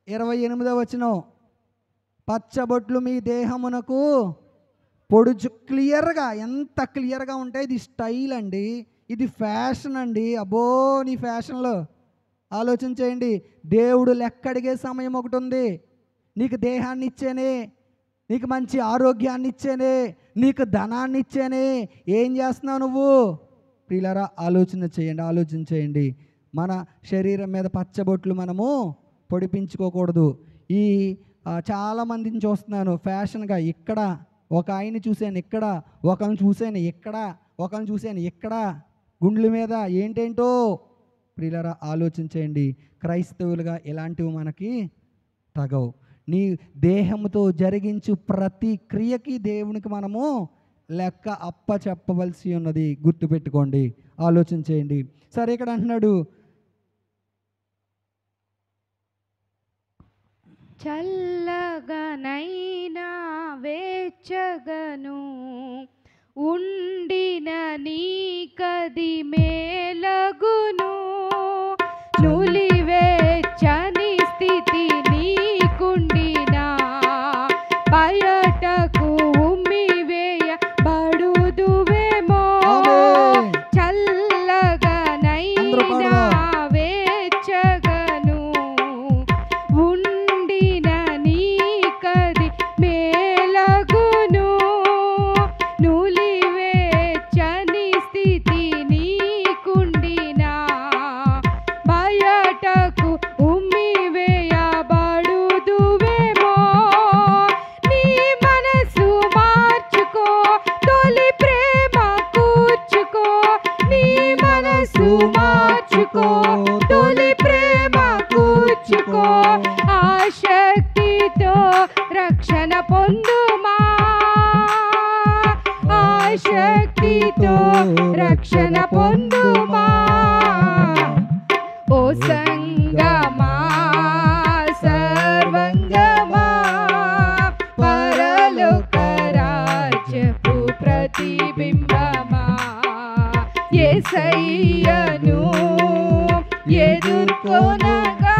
S1: 28వ వచనం, పచ్చబొట్లు మీ దేహమునకు పొడుచు. క్లియర్గా, ఎంత క్లియర్గా ఉంటే ఇది స్టైల్ అండి, ఇది ఫ్యాషన్ అండి. అబ్బో నీ ఫ్యాషన్లో ఆలోచన చేయండి. దేవుడు లెక్కడిగే సమయం ఒకటి ఉంది. నీకు దేహాన్ని ఇచ్చేనే, నీకు మంచి ఆరోగ్యాన్ని ఇచ్చేనే, నీకు ధనాన్ని ఇచ్చేనే, ఏం చేస్తున్నావు నువ్వు? ప్రియులారా ఆలోచన చేయండి. మన శరీరం మీద పచ్చబొట్లు మనము పొడిపించుకోకూడదు. ఈ చాలామందిని చూస్తున్నాను ఫ్యాషన్గా. ఇక్కడ ఒక ఆయన్ని చూశాను, ఇక్కడ ఒకరిని చూశాను, ఒకరిని చూశాను, గుండెల మీద ఏంటేంటో. ప్రియులారా ఆలోచించేయండి. క్రైస్తవులుగా ఇలాంటివి మనకి తగవు. నీ దేహంతో జరిగించు ప్రతి క్రియకి దేవునికి మనము లెక్క చెప్పవలసి ఉన్నది. గుర్తుపెట్టుకోండి, ఆలోచన చేయండి. సరే, ఇక్కడ అంటున్నాడు,
S2: చల్లగనైనా వేచ్చగను ఉండిన నీకది మేలగును. నులివేచ్చని స్థితి నీకుండినా బయటకు ఉమ్మివేయబడుదువేమో. చల్లగనైనా వేచ్చగను ఉండిన నీకది మేలగును. నులివేచ్చని స్థితి నీకుండినా బయటకు ఉమ్మివేయబడుదువేమో. నీ మనసు మార్చుకో, తొలి ప్రేమ కూర్చుకో. నీ మనసు మార్చుకో, తొలి ప్రేమ కూర్చుకో. ఆసక్తితో రక్షణ పొందుమా, ఆసక్తితో రక్షణ పొందుమా. ఓ సంగమా సర్వంగమా, పరలోక రాజ్యపు ప్రతిబింబమా. యేసయ్యను ఎదుర్కొనగా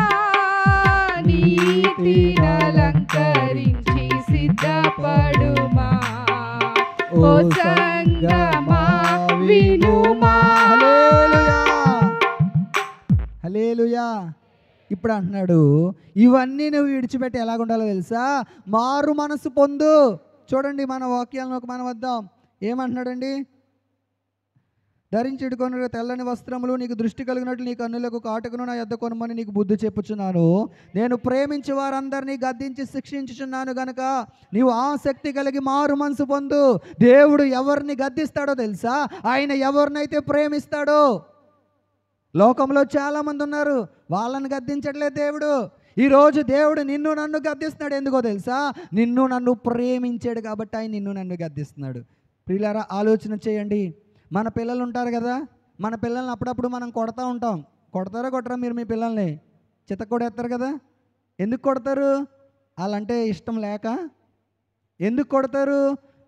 S2: నీతినలంకరించి సిద్ధపడుమా. ఓ సంగమా వినుమా.
S1: హల్లెలూయా. ఇప్పుడు అంటున్నాడు, ఇవన్నీ నువ్వు విడిచిపెట్టి ఎలాగుండాలో తెలుసా? మారు మనసు పొందు. చూడండి, మన వాక్యాలను మనం వద్దాం. ఏమంటున్నాడండి? ధరించుకొని తెల్లని వస్త్రములు, నీకు దృష్టి కలిగినట్లు నీ కన్నులకు కాటుకును నా యొద్ద కొనమని నీకు బుద్ధి చెప్పుచున్నాను. నేను ప్రేమించి వారందరినీ గద్దించి శిక్షించుచున్నాను గనుక నీవు ఆసక్తి కలిగి మారు మనసు పొందు. దేవుడు ఎవరిని గద్దిస్తాడో తెలుసా? ఆయన ఎవరినైతే ప్రేమిస్తాడో. లోకంలో చాలామంది ఉన్నారు, వాళ్ళని గద్దించట్లేదు దేవుడు. ఈరోజు దేవుడు నిన్ను నన్ను గద్దిస్తున్నాడు. ఎందుకో తెలుసా? నిన్ను నన్ను ప్రేమించాడు కాబట్టి ఆయన నిన్ను నన్ను గద్దిస్తున్నాడు. ప్రియులారా, ఆలోచన చేయండి. మన పిల్లలు ఉంటారు కదా, మన పిల్లల్ని అప్పుడప్పుడు మనం కొడతా ఉంటాం. కొడతారా కొట్టరా మీరు మీ పిల్లల్ని? చితకొడేస్తారు కదా. ఎందుకు కొడతారు? వాళ్ళంటే ఇష్టం లేక? ఎందుకు కొడతారు?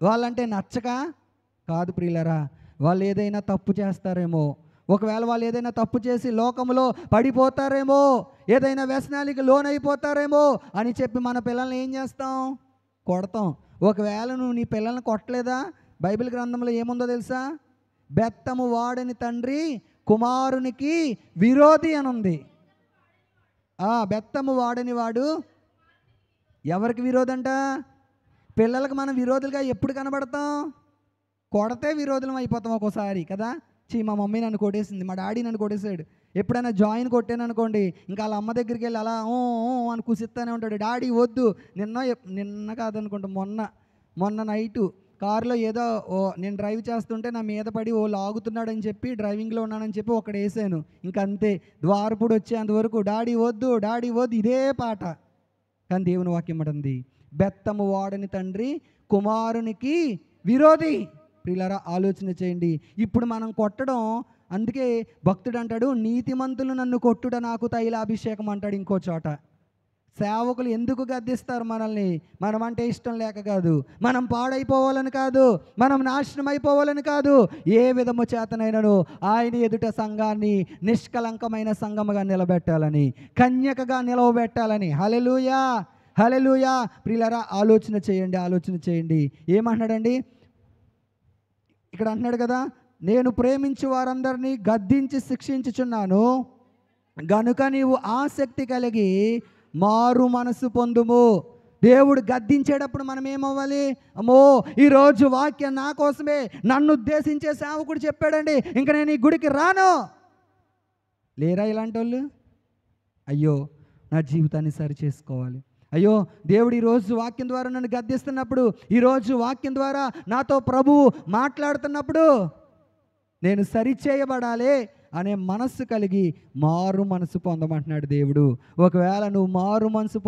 S1: వాళ్ళంటే నచ్చక కాదు ప్రియులారా. వాళ్ళు ఏదైనా తప్పు చేస్తారేమో, ఒకవేళ వాళ్ళు ఏదైనా తప్పు చేసి లోకంలో పడిపోతారేమో, ఏదైనా వ్యసనానికి లోనైపోతారేమో అని చెప్పి మన పిల్లల్ని ఏం చేస్తాం? కొడతాం. ఒకవేళ నువ్వు నీ పిల్లల్ని కొట్టలేదా? బైబిల్ గ్రంథంలో ఏముందో తెలుసా? బెత్తము వాడని తండ్రి కుమారునికి విరోధి అని ఉంది. బెత్తము వాడని వాడు ఎవరికి విరోధంట? పిల్లలకు మనం విరోధులుగా ఎప్పుడు కనబడతాం? కొడితే విరోధులం అయిపోతాం ఒక్కోసారి కదా. మా మమ్మీ నన్ను కొట్టేసింది, మా డాడీ నన్ను కొట్టేశాడు. ఎప్పుడైనా జాయిన్ కొట్టాను అనుకోండి, ఇంకా వాళ్ళ అమ్మ దగ్గరికి వెళ్ళి అలా అని కుసిస్తానే ఉంటాడు. డాడీ వద్దు. నిన్న కాదనుకుంటా, మొన్న నైటు కారులో ఏదో నేను డ్రైవ్ చేస్తుంటే నా మీద పడి లాగుతున్నాడని చెప్పి, డ్రైవింగ్లో ఉన్నానని చెప్పి ఒకటి వేసాను. ఇంకంతే, ద్వారపుడు వచ్చేంతవరకు డాడీ వద్దు డాడీ వద్దు ఇదే పాట. కానీ దేవుని వాక్యం అంటుంది, బెత్తము వాడని తండ్రి కుమారునికి విరోధి. ప్రియులారా, ఆలోచన చేయండి. ఇప్పుడు మనం కొట్టడం, అందుకే భక్తుడు అంటాడు, నీతిమంతులు నన్ను కొట్టుట నాకు తైలాభిషేకం అంటాడు. ఇంకో చోట సేవకులు ఎందుకు గద్దిస్తారు మనల్ని? మనం అంటే ఇష్టం లేక కాదు, మనం పాడైపోవాలని కాదు, మనం నాశనం అయిపోవాలని కాదు. ఏ విధము చేతనైనను ఆయన ఎదుట సంఘాన్ని నిష్కలంకమైన సంఘముగా నిలబెట్టాలని, కన్యకగా నిలవబెట్టాలని. హల్లెలూయా, హల్లెలూయా. ప్రియులారా, ఆలోచన చేయండి. ఏమంటున్నాడండి ఇక్కడ? అంటున్నాడు కదా, నేను ప్రేమించి వారందరినీ గద్దించి శిక్షించుచున్నాను గనుక నీవు ఆసక్తి కలిగి మారు మనసు పొందుము. దేవుడు గద్దించేటప్పుడు మనం ఏమవ్వాలి? అమ్మో, ఈరోజు వాక్యం నా కోసమే, నన్ను ఉద్దేశించే సేవకుడు చెప్పాడండి, ఇంక నేను ఈ గుడికి రాను. లేరా ఇలాంటి వాళ్ళు? అయ్యో, నా జీవితాన్ని సరి చేసుకోవాలి. అయ్యో, దేవుడు ఈరోజు వాక్యం ద్వారా నన్ను గద్దిస్తున్నప్పుడు, ఈరోజు వాక్యం ద్వారా నాతో ప్రభువు మాట్లాడుతున్నప్పుడు నేను సరిచేయబడాలి అనే మనస్సు కలిగి మారు మనసు పొందమంటున్నాడు దేవుడు. ఒకవేళ నువ్వు మారు మనసు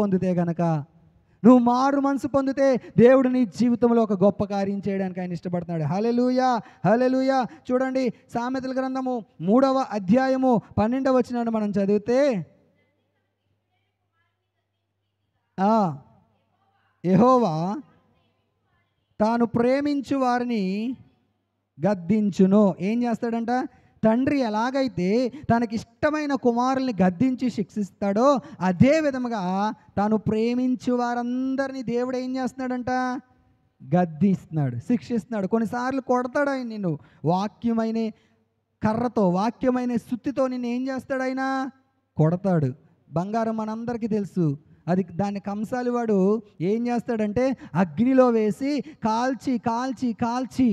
S1: పొందితే దేవుడు నీ జీవితంలో ఒక గొప్ప కార్యం చేయడానికి ఆయన ఇష్టపడుతున్నాడు. హల్లెలూయా, హల్లెలూయా. చూడండి, సామెతల గ్రంథము 3వ అధ్యాయము 12వ వచనాన్ని మనం చదివితే, యెహోవా తాను ప్రేమించు వారిని గద్దించును. ఏం చేస్తాడంట? తండ్రి ఎలాగైతే తనకిష్టమైన కుమారుల్ని గద్దించి శిక్షిస్తాడో అదే విధముగా తాను ప్రేమించు వారందరినీ దేవుడు ఏం చేస్తున్నాడంట? గద్దిస్తున్నాడు, శిక్షిస్తున్నాడు. కొన్నిసార్లు కొడతాడు ఆయన నిన్ను. వాక్యమైన కర్రతో, వాక్యమైన సుత్తితో నిన్ను ఏం చేస్తాడు? ఆయన కొడతాడు. బంగారం మనందరికీ తెలుసు, అది దాన్ని కంసాలి వాడు ఏం చేస్తాడంటే అగ్నిలో వేసి కాల్చి కాల్చి కాల్చి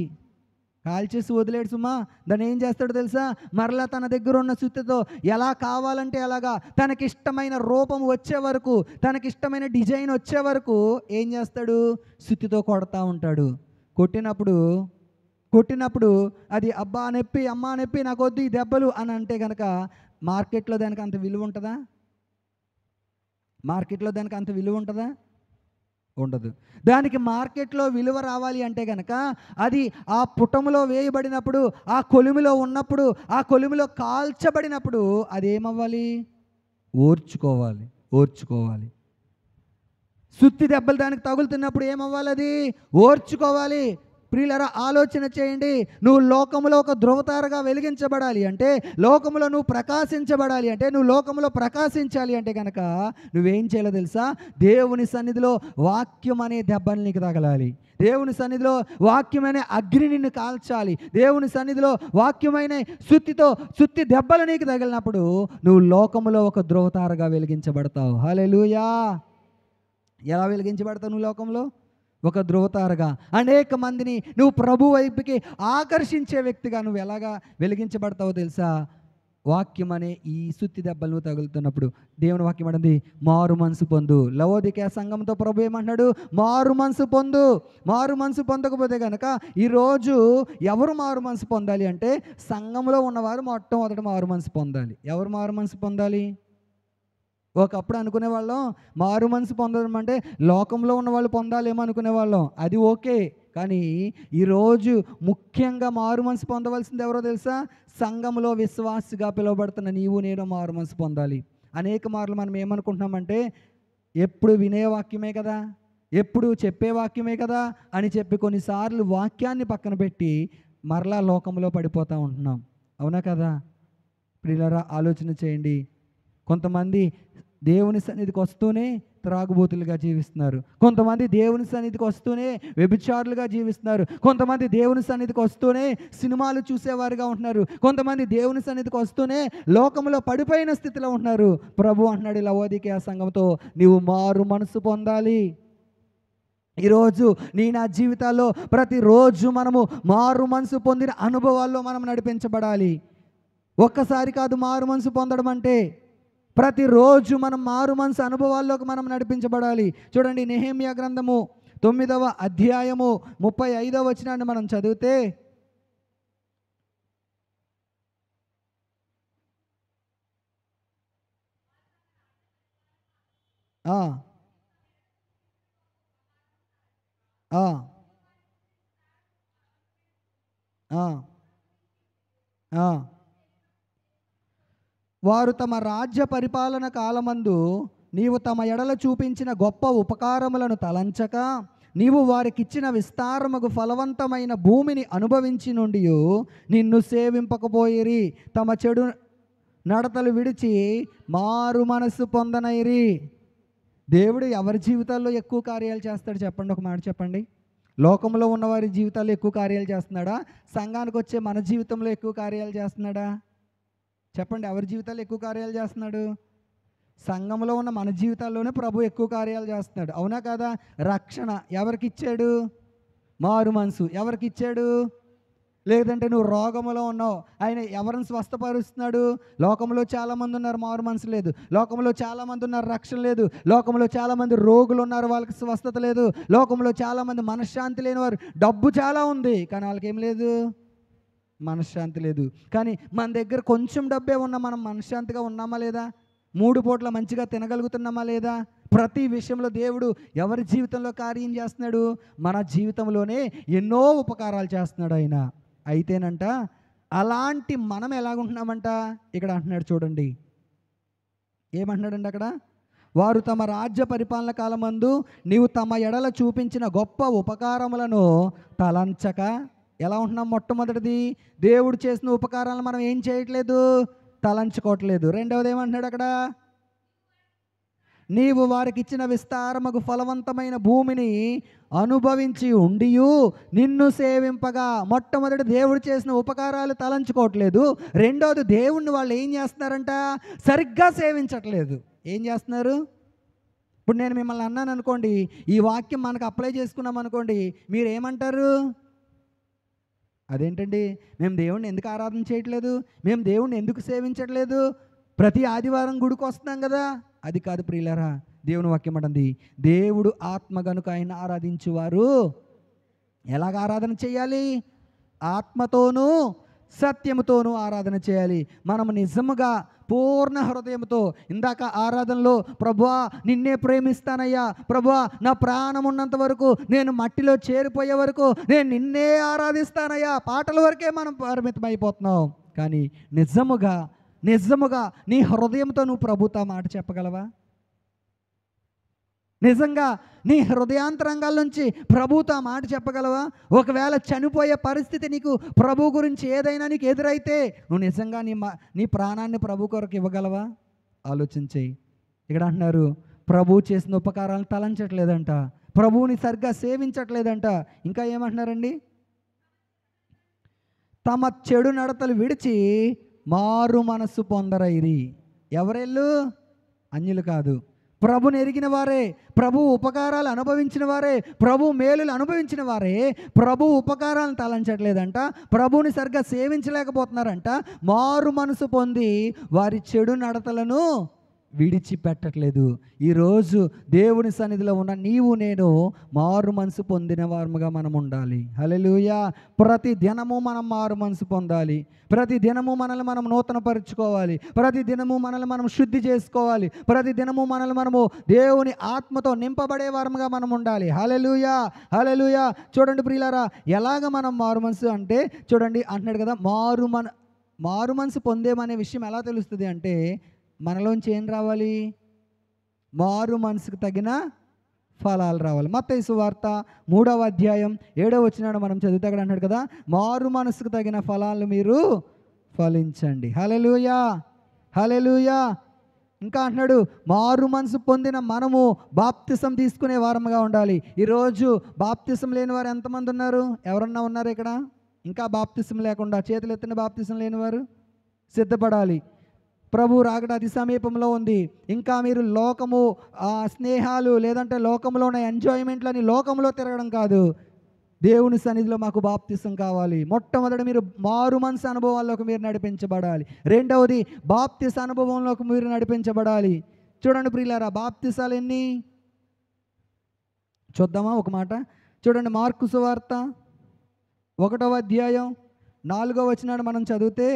S1: కాల్చేసి వదిలేడు సుమా. దాన్ని ఏం చేస్తాడో తెలుసా? మరలా తన దగ్గర ఉన్న సుత్తితో ఎలా కావాలంటే అలాగా తనకిష్టమైన రూపం వచ్చే వరకు, తనకిష్టమైన డిజైన్ వచ్చే వరకు ఏం చేస్తాడు? సుత్తితో కొడతా ఉంటాడు. కొట్టినప్పుడు అది అబ్బా నొప్పి, అమ్మా నొప్పి, నాకు వద్దు ఈ దెబ్బలు అని అంటే కనుక మార్కెట్లో దానికి అంత విలువ ఉంటుందా? మార్కెట్లో దానికి అంత విలువ ఉంటుందా? ఉండదు. దానికి మార్కెట్లో విలువ రావాలి అంటే కనుక అది ఆ పుటములో వేయబడినప్పుడు, ఆ కొలిమిలో ఉన్నప్పుడు, ఆ కొలిమిలో కాల్చబడినప్పుడు అది ఏమవ్వాలి? ఓర్చుకోవాలి. సుత్తి దెబ్బలు దానికి తగులుతున్నప్పుడు ఏమవ్వాలి? అది ఓర్చుకోవాలి. ప్రియులారా, ఆలోచన చేయండి. నువ్వు లోకములో ఒక ధృవతారగా వెలిగించబడాలి అంటే, లోకములో నువ్వు ప్రకాశించబడాలి అంటే, నువ్వు లోకములో ప్రకాశించాలి అంటే కనుక నువ్వేం చేయాలో తెలుసా? దేవుని సన్నిధిలో వాక్యం అనే దెబ్బని నీకు తగలాలి. దేవుని సన్నిధిలో వాక్యమైన అగ్ని నిన్ను కాల్చాలి. దేవుని సన్నిధిలో వాక్యమైన సుత్తి దెబ్బలు నీకు తగిలినప్పుడు నువ్వు లోకములో ఒక ధృవతారగా వెలిగించబడతావు. హల్లెలూయా. ఎలా వెలిగించబడతావు నువ్వు లోకంలో? ఒక ధృవతారగా. అనేక మందిని నువ్వు ప్రభు వైపుకి ఆకర్షించే వ్యక్తిగా నువ్వు ఎలాగా వెలిగించబడతావో తెలుసా? వాక్యం అనే ఈ సుత్తి దెబ్బలు నువ్వు తగులుతున్నప్పుడు. దేవుని వాక్యం అంటుంది, మారు మనసు పొందు. లవోదికయ సంఘంతో ప్రభు ఏమంటున్నాడు? మారు మనసు పొందు. మారు మనసు పొందకపోతే కనుక ఈరోజు ఎవరు మారు మనసు పొందాలి అంటే, సంఘంలో ఉన్నవారు మొట్టమొదటి మారు మనసు పొందాలి. ఎవరు మారు మనసు పొందాలి? ఒకప్పుడు అనుకునేవాళ్ళం మారు మనసు పొందడం అంటే లోకంలో ఉన్న వాళ్ళు పొందాలేమో అనుకునేవాళ్ళం. అది ఓకే. కానీ ఈరోజు ముఖ్యంగా మారు మనసు పొందవలసింది ఎవరో తెలుసా? సంఘంలో విశ్వాసిగా పిలువబడుతున్న నీవు నేను మారు మనసు పొందాలి. అనేక మార్లు మనం ఏమనుకుంటున్నామంటే, ఎప్పుడు వినే వాక్యమే కదా, ఎప్పుడు చెప్పే వాక్యమే కదా అని చెప్పి కొన్నిసార్లు వాక్యాన్ని పక్కన పెట్టి మరలా లోకంలో పడిపోతూ ఉంటున్నాం. అవునా కదా? ప్రియులారా, ఆలోచన చేయండి. కొంతమంది దేవుని సన్నిధికి వస్తూనే త్రాగుబోతులుగా జీవిస్తున్నారు. కొంతమంది దేవుని సన్నిధికి వస్తూనే వ్యభిచారులుగా జీవిస్తున్నారు. కొంతమంది దేవుని సన్నిధికి వస్తూనే సినిమాలు చూసేవారుగా ఉంటున్నారు. కొంతమంది దేవుని సన్నిధికి వస్తూనే లోకంలో పడిపోయిన స్థితిలో ఉంటున్నారు. ప్రభు అంటున్నాడు లవోదికయ సంఘంతో, నీవు మారు మనసు పొందాలి. ఈరోజు నా జీవితాల్లో ప్రతిరోజు మనము మారు మనసు పొందిన అనుభవాల్లో మనం నడిపించబడాలి. ఒక్కసారి కాదు మారు మనసు పొందడం అంటే, ప్రతిరోజు మనం మారు మనసు అనుభవాల్లోకి మనం నడిపించబడాలి. చూడండి, నెహెమ్యా గ్రంథము 9వ అధ్యాయము 35వ వచనాన్ని మనం చదివితే, వారు తమ రాజ్య పరిపాలన కాలమందు నీవు తమ ఎడల చూపించిన గొప్ప ఉపకారములను తలంచక, నీవు వారికిచ్చిన విస్తారముగు ఫలవంతమైన భూమిని అనుభవించి నుండి నిన్ను సేవింపకపోయిరి, తమ చెడు నడతలు విడిచి మారు మనస్సు పొందనైరి. దేవుడు ఎవరి జీవితాల్లో ఎక్కువ కార్యాలు చేస్తాడు చెప్పండి? ఒక మాట చెప్పండి. లోకంలో ఉన్నవారి జీవితాల్లో ఎక్కువ కార్యాలు చేస్తున్నాడా? సంఘానికి వచ్చే మన జీవితంలో ఎక్కువ కార్యాలు చేస్తున్నాడా? చెప్పండి, ఎవరి జీవితాల్లో ఎక్కువ కార్యాలు చేస్తున్నాడు? సంఘంలో ఉన్న మన జీవితాల్లోనే ప్రభు ఎక్కువ కార్యాలు చేస్తున్నాడు. అవునా కదా? రక్షణ ఎవరికి ఇచ్చాడు? మారు మనసు ఎవరికి ఇచ్చాడు? లేదంటే నువ్వు రోగములో ఉన్నావు, ఆయన ఎవరిని స్వస్థపరుస్తున్నాడు? లోకంలో చాలామంది ఉన్నారు, మారు మనసు లేదు. లోకంలో చాలామంది ఉన్నారు, రక్షణ లేదు. లోకంలో చాలామంది రోగులు ఉన్నారు, వాళ్ళకి స్వస్థత లేదు. లోకంలో చాలామంది మనశ్శాంతి లేనివారు, డబ్బు చాలా ఉంది కానీ వాళ్ళకి ఏం లేదు, మనశ్శాంతి లేదు. కానీ మన దగ్గర కొంచెం డబ్బే ఉన్నా మనం మనశ్శాంతిగా ఉన్నామా లేదా? 3 పూట్ల మంచిగా తినగలుగుతున్నామా లేదా? ప్రతి విషయంలో దేవుడు ఎవరి జీవితంలో కార్యం చేస్తున్నాడు? మన జీవితంలోనే ఎన్నో ఉపకారాలు చేస్తున్నాడు ఆయన. అయితేనంట అలాంటి మనం ఎలాగుంటున్నామంట ఇక్కడ అంటున్నాడు చూడండి, ఏమంటున్నాడండి అక్కడ? వారు తమ రాజ్య పరిపాలన కాలమందు నీవు తమ ఎడల చూపించిన గొప్ప ఉపకారములను తలంచక ఎలా ఉంటున్నాం? మొట్టమొదటిది, దేవుడు చేసిన ఉపకారాలను మనం ఏం చేయట్లేదు? తలంచుకోవట్లేదు. రెండవది ఏమంటున్నాడు అక్కడ? నీవు వారికి ఇచ్చిన విస్తారముకు ఫలవంతమైన భూమిని అనుభవించి ఉండియు నిన్ను సేవింపగా. మొట్టమొదటి దేవుడు చేసిన ఉపకారాలు తలంచుకోవట్లేదు. రెండోది దేవుణ్ణి వాళ్ళు ఏం చేస్తున్నారంట? సరిగ్గా సేవించట్లేదు. ఏం చేస్తున్నారు? ఇప్పుడు నేను మిమ్మల్ని అన్నాను అనుకోండి, ఈ వాక్యం మనకు అప్లై చేసుకున్నాం అనుకోండి, మీరు ఏమంటారు? అదేంటండి, మేము దేవుణ్ణి ఎందుకు ఆరాధన చేయట్లేదు, మేము దేవుణ్ణి ఎందుకు సేవించట్లేదు, ప్రతి ఆదివారం గుడికి వస్తున్నాం కదా. అది కాదు ప్రియులారా, దేవుని వాక్యం అంటుంది, దేవుడు ఆత్మ గనుక ఆయన ఆరాధించువారు ఎలాగ ఆరాధన చేయాలి? ఆత్మతోనూ సత్యముతోనూ ఆరాధన చేయాలి. మనము నిజముగా పూర్ణ హృదయంతో, ఇందాక ఆరాధనలో ప్రభువా నిన్నే ప్రేమిస్తానయ్యా, ప్రభువా నా ప్రాణం ఉన్నంత వరకు, నేను మట్టిలో చేరిపోయే వరకు నేను నిన్నే ఆరాధిస్తానయ్యా, పాటల వరకే మనం పరిమితం అయిపోతున్నాం. కానీ నిజముగా నీ హృదయంతో నువ్వు ప్రభుతో మాట చెప్పగలవా? నిజంగా నీ హృదయాంతరంగాల నుంచి ప్రభుతో మాట చెప్పగలవా? ఒకవేళ చనిపోయే పరిస్థితి నీకు ప్రభు గురించి ఏదైనా నీకు ఎదురైతే నువ్వు నిజంగా నీ ప్రాణాన్ని ప్రభు కొరకు ఇవ్వగలవా? ఆలోచించేయి. ఇక్కడ అంటున్నారు, ప్రభు చేసిన ఉపకారాలను తలంచట్లేదంట, ప్రభువుని సరిగ్గా సేవించట్లేదంట. ఇంకా ఏమంటున్నారండి? తమ చెడు నడతలు విడిచి మారు మనస్సు పొందరైరి. ఎవరెళ్ళు? అన్యులు కాదు, ప్రభుని ఎరిగిన వారే, ప్రభు ఉపకారాలు అనుభవించిన వారే, ప్రభు మేలులు అనుభవించిన వారే ప్రభు ఉపకారాలను తలంచట్లేదంట, ప్రభువుని సరిగ్గా సేవించలేకపోతున్నారంట. మారు మనసు పొంది వారి చెడు నడతలను విడిచిపెట్టట్లేదు. ఈరోజు దేవుని సన్నిధిలో ఉన్న నీవు నేను మారు మనసు పొందిన వారముగా మనం ఉండాలి. హల్లెలూయా. ప్రతి దినము మనం మారు మనసు పొందాలి. ప్రతి దినము మనల్ని మనం నూతనపరుచుకోవాలి. ప్రతి దినము మనల్ని మనం శుద్ధి చేసుకోవాలి. ప్రతి దినము మనల్ని మనము దేవుని ఆత్మతో నింపబడే వారముగా మనం ఉండాలి. హల్లెలూయా, హల్లెలూయా. చూడండి ప్రియులారా, ఎలాగ మనం మారు మనసు అంటే, చూడండి అంటున్నాడు కదా, మారు మనసు పొందేమనే విషయం ఎలా తెలుస్తుంది అంటే, మనలోంచి ఏం రావాలి? మారు మనసుకు తగిన ఫలాలు రావాలి. మత్తయి సువార్త 3వ అధ్యాయం 7వ వచనాన్ని మనం చదివితే అక్కడ అంటాడు కదా, మారు మనసుకు తగిన ఫలాలు మీరు ఫలించండి. హల్లెలూయా, హల్లెలూయా. ఇంకా అంటున్నాడు, మారు మనసు పొందిన మనము బాప్తిసం తీసుకునే వారముగా ఉండాలి. ఈరోజు బాప్తిసం లేని వారు ఎంతమంది ఉన్నారు? ఎవరన్నా ఉన్నారు ఇక్కడ? ఇంకా బాప్తిసం లేకుండా చేతులు ఎత్తిన బాప్తిసం లేనివారు సిద్ధపడాలి. ప్రభు రాకడ అతి సమీపంలో ఉంది. ఇంకా మీరు లోకము స్నేహాలు, లేదంటే లోకంలో ఉన్న ఎంజాయ్మెంట్లని లోకంలో తిరగడం కాదు. దేవుని సన్నిధిలో మాకు బాప్తిసం కావాలి. మొట్టమొదటి మీరు మారు మనసు అనుభవాల్లోకి మీరు నడిపించబడాలి. రెండవది బాప్తిస అనుభవంలోకి మీరు నడిపించబడాలి. చూడండి ప్రియులారా, బాప్తిసాలు ఎన్ని చూద్దామా ఒక మాట? చూడండి, మార్కు సువార్త 1వ అధ్యాయం 4వ వచనాన్ని మనం చదివితే,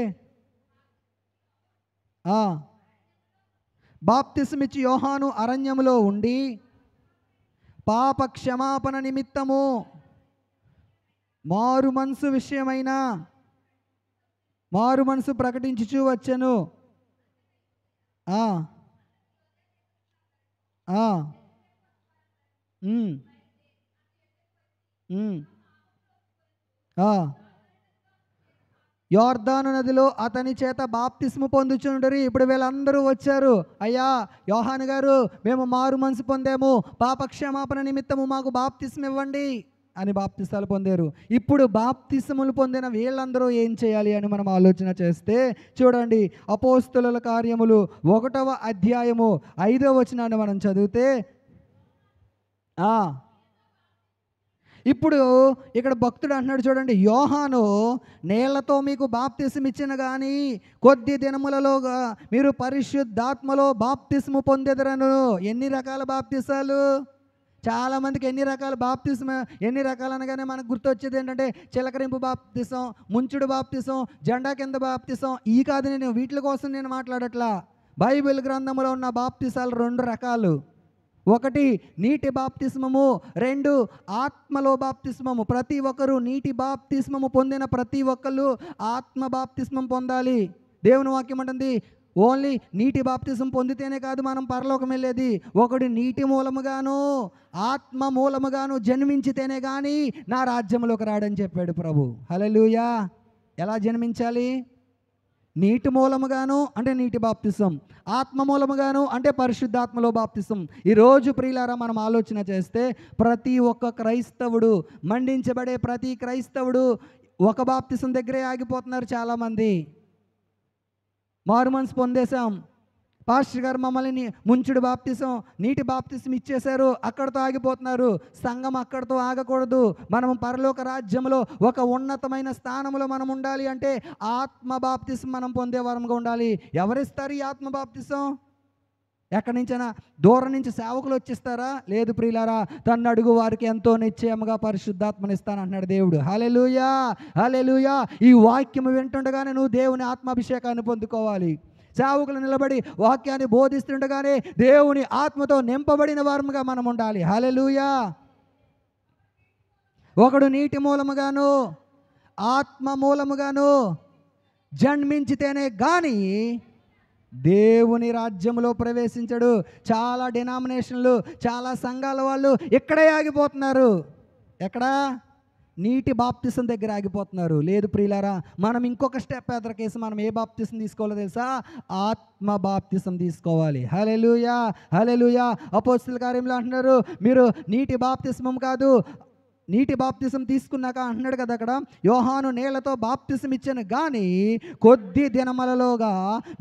S1: బాప్తిసమిచ్చి యోహాను అరణ్యములో ఉండి పాప క్షమాపణ నిమిత్తము మారు మనసు విషయమైన మారు మనసు ప్రకటించుచూ వచ్చెను. యోర్దాను నదిలో అతని చేత బాప్తిస్ము పొందుచుండరి. ఇప్పుడు వీళ్ళందరూ వచ్చారు, అయ్యా యోహాను గారు, మేము మారు మనసు పొందాము, పాపక్షమాపణ నిమిత్తము మాకు బాప్తిస్ము ఇవ్వండి అని బాప్తిసాలు పొందారు. ఇప్పుడు బాప్తిస్ములు పొందిన వీళ్ళందరూ ఏం చేయాలి అని మనం ఆలోచన చేస్తే, చూడండి అపోస్తలుల కార్యములు 1వ అధ్యాయము 5వ వచనాన్ని మనం చదివితే, ఇప్పుడు ఇక్కడ భక్తుడు అంటున్నాడు చూడండి, యోహాను నీళ్లతో మీకు బాప్తిసం ఇచ్చిన కానీ కొద్ది దినములలోగా మీరు పరిశుద్ధాత్మలో బాప్తిస్ము పొందెదరను. ఎన్ని రకాల బాప్తిసాలు? చాలామందికి ఎన్ని రకాల బాప్తిసం, ఎన్ని రకాలు అనగానే మనకు గుర్తొచ్చేది ఏంటంటే చిలకరింపు బాప్తిసం, ముంచుడు బాప్తిసం, జెండా కింద బాప్తిసం. ఈ కాదు, నేను వీటి కోసం నేను మాట్లాడట్లా. బైబిల్ గ్రంథంలో ఉన్న బాప్తిసాలు 2 రకాలు. 1 నీటి బాప్తిస్మము, 2 ఆత్మలో బాప్తిస్మము. ప్రతి ఒక్కరూ నీటి బాప్తిస్మము పొందిన ప్రతి ఒక్కరు ఆత్మ బాప్తిస్మం పొందాలి. దేవుని వాక్యం అంటుంది, ఓన్లీ నీటి బాప్తిసం పొందితేనే కాదు మనం పరలోకం వెళ్ళేది. ఒకడు నీటి మూలముగాను ఆత్మ మూలముగాను జన్మించితేనే కానీ నా రాజ్యంలోకి రాడని చెప్పాడు ప్రభు. హల్లెలూయా. ఎలా జన్మించాలి? నీటి మూలముగాను అంటే నీటి బాప్తిసం, ఆత్మ మూలముగాను అంటే పరిశుద్ధాత్మలో బాప్తిసం. ఈరోజు ప్రియులారా మనం ఆలోచన చేస్తే ప్రతి ఒక్క క్రైస్తవుడు, మండించబడే ప్రతి క్రైస్తవుడు ఒక బాప్తిసం దగ్గరే ఆగిపోతున్నారు. చాలామంది మారు మనసు పొందేశాం, పాస్టర్ గారు మమ్మల్ని ముంచుడు బాప్తిసం, నీటి బాప్తిసం ఇచ్చేశారు, అక్కడితో ఆగిపోతున్నారు. సంఘం అక్కడితో ఆగకూడదు. మనం పరలోక రాజ్యంలో ఒక ఉన్నతమైన స్థానంలో మనం ఉండాలి అంటే ఆత్మ బాప్తిసం మనం పొందే వరంగా ఉండాలి. ఎవరిస్తారు ఈ ఆత్మ బాప్తిసం? ఎక్కడి నుంచైనా దూరం నుంచి సేవకులు వచ్చిస్తారా? లేదు ప్రియులారా, తన్ను అడుగు వారికి ఎంతో నిశ్చయముగా పరిశుద్ధాత్మనిస్తాను అంటున్నాడు దేవుడు. హల్లెలూయా, హల్లెలూయా. ఈ వాక్యం వింటుండగానే నువ్వు దేవుని ఆత్మాభిషేకాన్ని పొందుకోవాలి. సేవకులు నిలబడి వాక్యాన్ని బోధిస్తుండగానే దేవుని ఆత్మతో నింపబడిన వారముగా మనం ఉండాలి. హల్లెలూయా. ఒకడు నీటి మూలముగాను ఆత్మ మూలముగాను జన్మించితేనే కానీ దేవుని రాజ్యంలో ప్రవేశించడు. చాలా డినామినేషన్లు, చాలా సంఘాల వాళ్ళు ఇక్కడే ఆగిపోతున్నారు. ఎక్కడా? నీటి బాప్తిసం దగ్గర ఆగిపోతున్నారు. లేదు ప్రియులారా, మనం ఇంకొక స్టెప్ ఎదరకేసి మనం ఏ బాప్తిసం తీసుకోవాలో తెలుసా? ఆత్మ బాప్తిసం తీసుకోవాలి. హల్లెలూయా, హల్లెలూయా. అపోస్తలుల కార్యంలో అంటున్నారు, మీరు నీటి బాప్తిస్మం కాదు, నీటి బాప్తిసం తీసుకున్నాక అంటున్నాడు కదా అక్కడ, యోహాను నీళ్లతో బాప్తిసం ఇచ్చాను కానీ కొద్ది దినములలోగా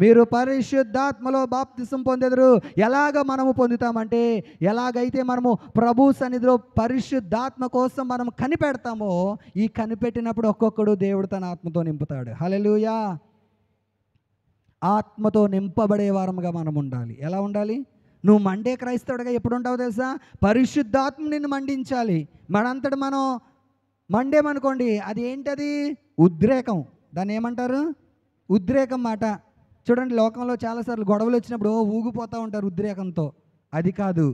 S1: మీరు పరిశుద్ధాత్మలో బాప్తిసం పొందెదరు. ఎలాగ మనము పొందుతామంటే, ఎలాగైతే మనము ప్రభు సన్నిధిలో పరిశుద్ధాత్మ కోసం మనం కనిపెడతామో, ఈ కనిపెట్టినప్పుడు ఒక్కొక్కడు దేవుడు తన ఆత్మతో నింపుతాడు. హల్లెలూయా. ఆత్మతో నింపబడే వారముగా మనం ఉండాలి. ఎలా ఉండాలి? నువ్వు మండే క్రైస్తవుడిగా ఎప్పుడు ఉంటావో తెలుసా? పరిశుద్ధాత్మ నిన్ను మండించాలి. మనంతటి మనం మండేమనుకోండి, అది ఏంటది? ఉద్రేకం. దాన్ని ఏమంటారు? ఉద్రేకం మాట. చూడండి, లోకంలో చాలాసార్లు గొడవలు వచ్చినప్పుడు ఊగిపోతూ ఉంటారు ఉద్రేకంతో. అది కాదు,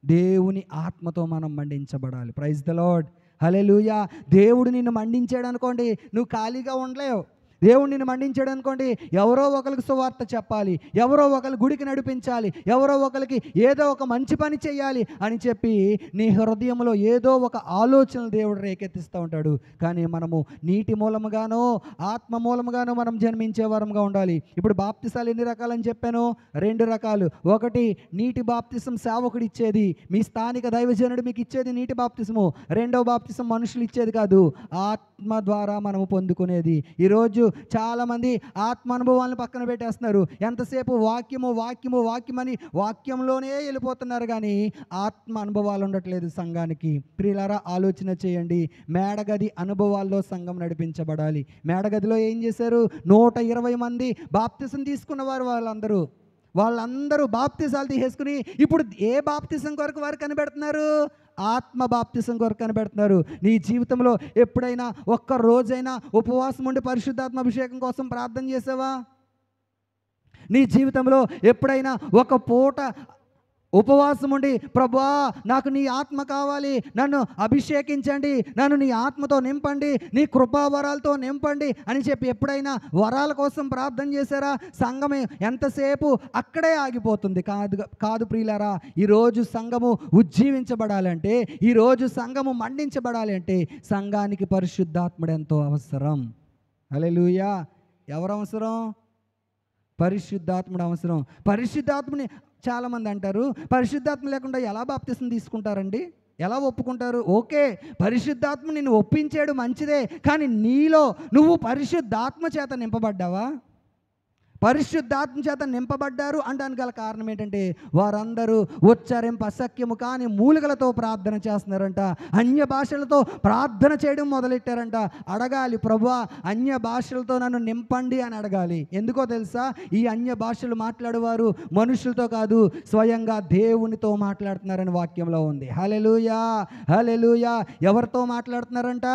S1: దేవుని ఆత్మతో మనం మండించబడాలి. Praise the Lord. హల్లెలూయా. దేవుడు నిన్ను మండించాడు అనుకోండి, నువ్వు ఖాళీగా ఉండలేవు. దేవుడు నిన్ను మండించాడు అనుకోండి, ఎవరో ఒకరికి సువార్త చెప్పాలి, ఎవరో ఒకరి గుడికి నడిపించాలి, ఎవరో ఒకరికి ఏదో ఒక మంచి పని చేయాలి అని చెప్పి నీ హృదయంలో ఏదో ఒక ఆలోచనలు దేవుడు రేకెత్తిస్తూ ఉంటాడు. కానీ మనము నీటి మూలముగానో ఆత్మ మూలముగానో మనం జన్మించే వరంగా ఉండాలి. ఇప్పుడు బాప్తిసాలు ఎన్ని రకాలని చెప్పాను? 2 రకాలు. ఒకటి నీటి బాప్తిసం సేవకుడు ఇచ్చేది, మీ స్థానిక దైవజనుడు మీకు ఇచ్చేది నీటి బాప్తిసము. రెండవ బాప్తిసం మనుషులు ఇచ్చేది కాదు, ఆత్మ ద్వారా మనము పొందుకునేది. ఈరోజు చాలామంది ఆత్మ అనుభవాలను పక్కన పెట్టేస్తున్నారు. ఎంతసేపు వాక్యము వాక్యము వాక్యమని వాక్యంలోనే వెళ్ళిపోతున్నారు కానీ ఆత్మ అనుభవాలు ఉండట్లేదు సంఘానికి. ప్రియులారా, ఆలోచన చేయండి. మేడగది అనుభవాల్లో సంఘం నడిపించబడాలి. మేడగదిలో ఏం చేశారు? 120 మంది బాప్తిసం తీసుకున్నవారు. వాళ్ళందరూ బాప్తిసాలు తీసేసుకుని ఇప్పుడు ఏ బాప్తిసం కొరకు వారు కనిపెడుతున్నారు? ఆత్మ బాప్తిసం కొరకు కనిపెడుతున్నారు. నీ జీవితంలో ఎప్పుడైనా ఒక్క రోజైనా ఉపవాసం ఉండి పరిశుద్ధాత్మ అభిషేకం కోసం ప్రార్థన చేసావా? నీ జీవితంలో ఎప్పుడైనా ఒక పూట ఉపవాసం ఉండి, ప్రభువా నాకు నీ ఆత్మ కావాలి, నన్ను అభిషేకించండి, నన్ను నీ ఆత్మతో నింపండి, నీ కృపావరాలతో నింపండి అని చెప్పి ఎప్పుడైనా వరాల కోసం ప్రార్థన చేశారా? సంఘమే ఎంతసేపు అక్కడే ఆగిపోతుంది. కాదు ప్రియులారా, ఈరోజు సంఘము ఉజ్జీవించబడాలంటే, ఈరోజు సంఘము మండించబడాలి అంటే సంఘానికి పరిశుద్ధాత్ముడు ఎంతో అవసరం. హల్లెలూయా. ఎవరు అవసరం? పరిశుద్ధాత్ముడు అవసరం. పరిశుద్ధాత్ముని చాలామంది అంటారు, పరిశుద్ధాత్మ లేకుండా ఎలా బాప్తిసం తీసుకుంటారండి, ఎలా ఒప్పుకుంటారు? ఓకే, పరిశుద్ధాత్మ నిన్ను ఒప్పించాడు, మంచిదే. కానీ నీలో నువ్వు పరిశుద్ధాత్మ చేత నింపబడ్డావా? పరిశుద్ధాత్మ చేత నింపబడ్డారు అనడానికి గల కారణం ఏంటంటే వారందరూ ఉచ్చరింప అసఖ్యము కానీ మూలికలతో ప్రార్థన చేస్తున్నారంట. అన్య భాషలతో ప్రార్థన చేయడం మొదలెట్టారంట. అడగాలి, ప్రభువా అన్య భాషలతో నన్ను నింపండి అని అడగాలి. ఎందుకో తెలుసా? ఈ అన్య భాషలు మాట్లాడేవారు మనుషులతో కాదు, స్వయంగా దేవునితో మాట్లాడుతున్నారని వాక్యంలో ఉంది. హల్లెలూయా, హల్లెలూయా. ఎవరితో మాట్లాడుతున్నారంట?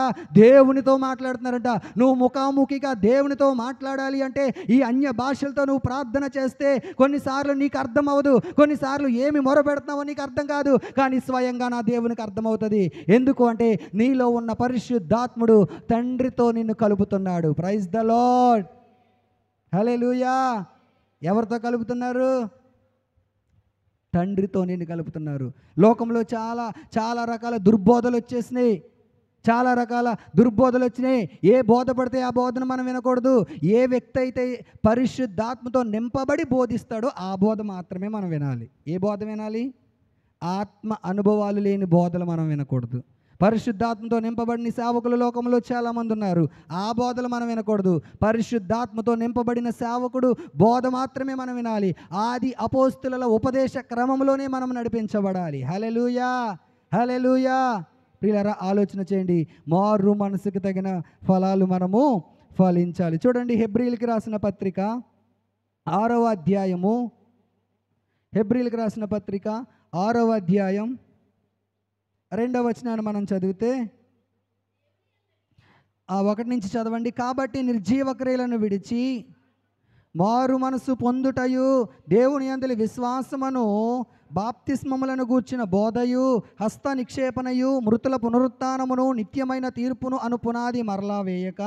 S1: దేవునితో మాట్లాడుతున్నారంట. నువ్వు ముఖాముఖిగా దేవునితో మాట్లాడాలి అంటే ఈ అన్య భాషలతో నువ్వు ప్రార్థన చేస్తే కొన్నిసార్లు నీకు అర్థం అవ్వదు, కొన్నిసార్లు ఏమి మొరపెడుతున్నావో నీకు అర్థం కాదు, కానీ స్వయంగా నా దేవునికి అర్థమవుతుంది. ఎందుకు అంటే నీలో ఉన్న పరిశుద్ధాత్ముడు తండ్రితో నిన్ను కలుపుతున్నాడు. Praise the Lord. హల్లెలూయా. ఎవరితో కలుపుతున్నారు? తండ్రితో నిన్ను కలుపుతున్నారు. లోకంలో చాలా చాలా రకాల దుర్బోధలు వచ్చేసినాయి. చాలా రకాల దుర్బోధలు వచ్చినాయి. ఏ బోధ పడితే ఆ బోధను మనం వినకూడదు. ఏ వ్యక్తి అయితే పరిశుద్ధాత్మతో నింపబడి బోధిస్తాడో ఆ బోధ మాత్రమే మనం వినాలి. ఏ బోధ వినాలి? ఆత్మ అనుభవాలు లేని బోధలు మనం వినకూడదు. పరిశుద్ధాత్మతో నింపబడిన సేవకులు లోకంలో చాలామంది ఉన్నారు. ఆ బోధలు మనం వినకూడదు. పరిశుద్ధాత్మతో నింపబడిన సేవకుడు బోధ మాత్రమే మనం వినాలి. ఆది అపోస్తుల ఉపదేశ క్రమంలోనే మనం నడిపించబడాలి. హల్లెలూయా, హల్లెలూయా. ప్రియులారా, ఆలోచన చేయండి. మారు మనసుకు తగిన ఫలాలు మనము ఫలించాలి. చూడండి, హెబ్రీయులకి రాసిన పత్రిక 6వ అధ్యాయము, హెబ్రీయులకి రాసిన పత్రిక 6వ అధ్యాయం 2వ వచనాన్ని మనం చదివితే, 1 నుంచి చదవండి. కాబట్టి నిర్జీవ క్రియలను విడిచి మారు మనసు పొందుటయు, దేవుని యందలి విశ్వాసమును, బాప్తిస్మములను గూర్చిన బోధయు, హస్త నిక్షేపణయు, మృతుల పునరుత్థానమును, నిత్యమైన తీర్పును అను పునాది మరలా వేయక,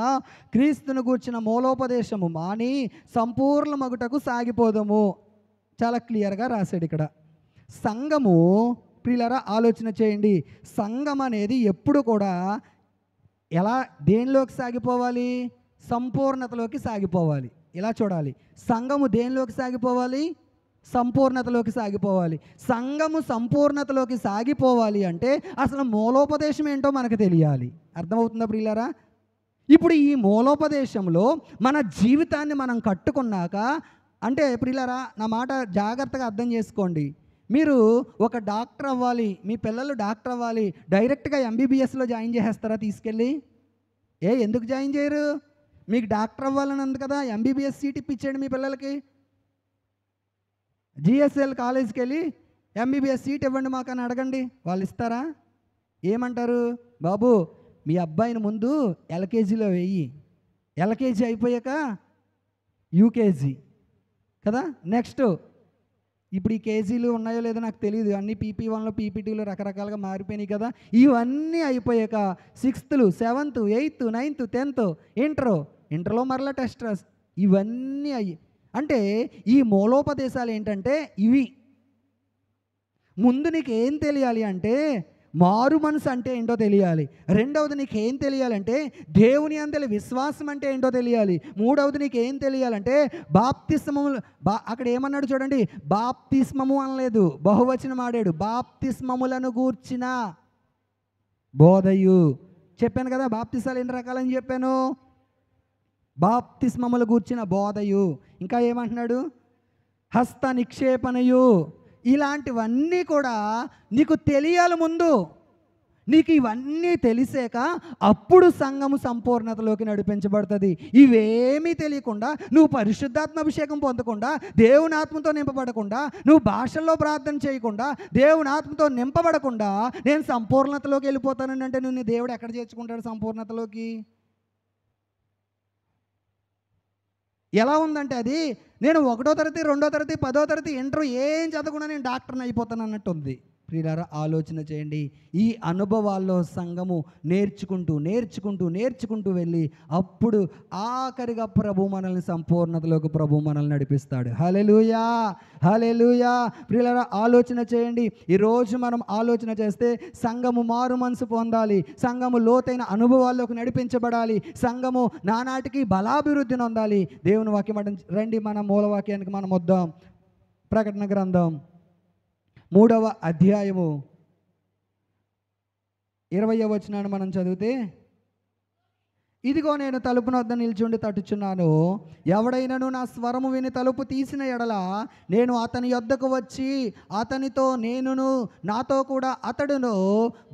S1: క్రీస్తును గూర్చిన మూలోపదేశము మాని సంపూర్ణ మగుటకు సాగిపోదము. చాలా క్లియర్గా రాశాడు ఇక్కడ. సంఘము, ప్రియులారా ఆలోచన చేయండి, సంఘం అనేది ఎప్పుడు కూడా దేనిలోకి సాగిపోవాలి? సంపూర్ణతలోకి సాగిపోవాలి. ఇలా చూడాలి, సంఘము దేనిలోకి సాగిపోవాలి? సంపూర్ణతలోకి సాగిపోవాలి. సంఘము సంపూర్ణతలోకి సాగిపోవాలి అంటే అసలు మూలోపదేశం ఏంటో మనకు తెలియాలి. అర్థమవుతుందా ప్రియులారా? ఇప్పుడు ఈ మూలోపదేశంలో మన జీవితాన్ని మనం కట్టుకున్నాక, అంటే ప్రియులారా నా మాట జాగ్రత్తగా అర్థం చేసుకోండి. మీరు ఒక డాక్టర్ అవ్వాలి, మీ పిల్లలు డాక్టర్ అవ్వాలి, డైరెక్ట్గా ఎంబీబీఎస్లో జాయిన్ చేసేస్తారా తీసుకెళ్ళి? ఎందుకు జాయిన్ చేయరు? మీకు డాక్టర్ అవ్వాలని ఉంది కదా, ఎంబీబీఎస్ సీట్ ఇప్పించండి మీ పిల్లలకి. జిఎస్ఎల్ కాలేజ్కి వెళ్ళి ఎంబీబీఎస్ సీట్ ఇవ్వండి మాకు అని అడగండి, వాళ్ళు ఇస్తారా? ఏమంటారు? బాబు మీ అబ్బాయిని ముందు ఎల్కేజీలో వేయి, ఎల్కేజీ అయిపోయాక యూకేజీ కదా, నెక్స్ట్ ఇప్పుడు ఈ కేజీలు ఉన్నాయో లేదో నాకు తెలియదు, అన్ని PP1లో PP2లో రకరకాలుగా మారిపోయినాయి కదా. ఇవన్నీ అయిపోయాక 6th 7th 8th 9th 10th ఇంటర్లో మరలా టెస్ట్ రాసి, ఇవన్నీ అంటే ఈ మూలోపదేశాలు ఏంటంటే ఇవి. ముందు నీకు ఏం తెలియాలి అంటే మారు మనసు అంటే ఏంటో తెలియాలి. రెండవది నీకు ఏం తెలియాలంటే దేవుని యందలి విశ్వాసం అంటే ఏంటో తెలియాలి. మూడవది నీకు ఏం తెలియాలంటే బాప్తిస్మములు. అక్కడ ఏమన్నాడు చూడండి, బాప్తిస్మము అనలేదు, బహువచనం ఆడాడు. బాప్తిస్మములను గూర్చిన బోధయు. చెప్పాను కదా బాప్తిసాలు ఎన్ని రకాలని చెప్పాను. బాప్తిస్మములు గూర్చిన బోధయు. ఇంకా ఏమంటున్నాడు? హస్త నిక్షేపణయు. ఇలాంటివన్నీ కూడా నీకు తెలియాలి. ముందు నీకు ఇవన్నీ తెలిసాక అప్పుడు సంఘము సంపూర్ణతలోకి నడిపించబడుతుంది. ఇవేమీ తెలియకుండా, నువ్వు పరిశుద్ధాత్మ అభిషేకం పొందకుండా, దేవుని ఆత్మతో నింపబడకుండా, నువ్వు భాషల్లో ప్రార్థన చేయకుండా, దేవుని ఆత్మతో నింపబడకుండా నేను సంపూర్ణతలోకి వెళ్ళిపోతానని అంటే నువ్వు దేవుడు ఎక్కడ చేర్చుకుంటాడు సంపూర్ణతలోకి? ఎలా ఉందంటే అది నేను 1వ తరగతి 2వ తరగతి 10వ తరగతి ఇంటర్ ఏం చదవకుండా నేను డాక్టర్ని అయిపోతాను అన్నట్టు ఉంది. ప్రియులారా ఆలోచన చేయండి. ఈ అనుభవాల్లో సంఘము నేర్చుకుంటూ వెళ్ళి అప్పుడు ఆఖరిగా ప్రభు మనల్ని సంపూర్ణతలోకి ప్రభు మనల్ని నడిపిస్తాడు. హల్లెలూయా, హల్లెలూయా. ప్రియులారా ఆలోచన చేయండి. ఈరోజు మనం ఆలోచన చేస్తే సంఘము మారు మనసు పొందాలి, సంఘము లోతైన అనుభవాల్లోకి నడిపించబడాలి, సంఘము నానాటికి బలాభివృద్ధిని పొందాలి. దేవుని వాక్యం రండి, మన మూలవాక్యానికి మనం వద్దాం. ప్రకటన గ్రంథం 3వ అధ్యాయము 20వ వచనాన్ని మనం చదివితే, ఇదిగో నేను తలుపు వద్ద నిల్చుండి తట్టుచున్నాను, ఎవడైనను నా స్వరము విని తలుపు తీసిన ఎడల నేను అతని యొద్దకు వచ్చి అతనితో నేనును నాతో కూడా అతడును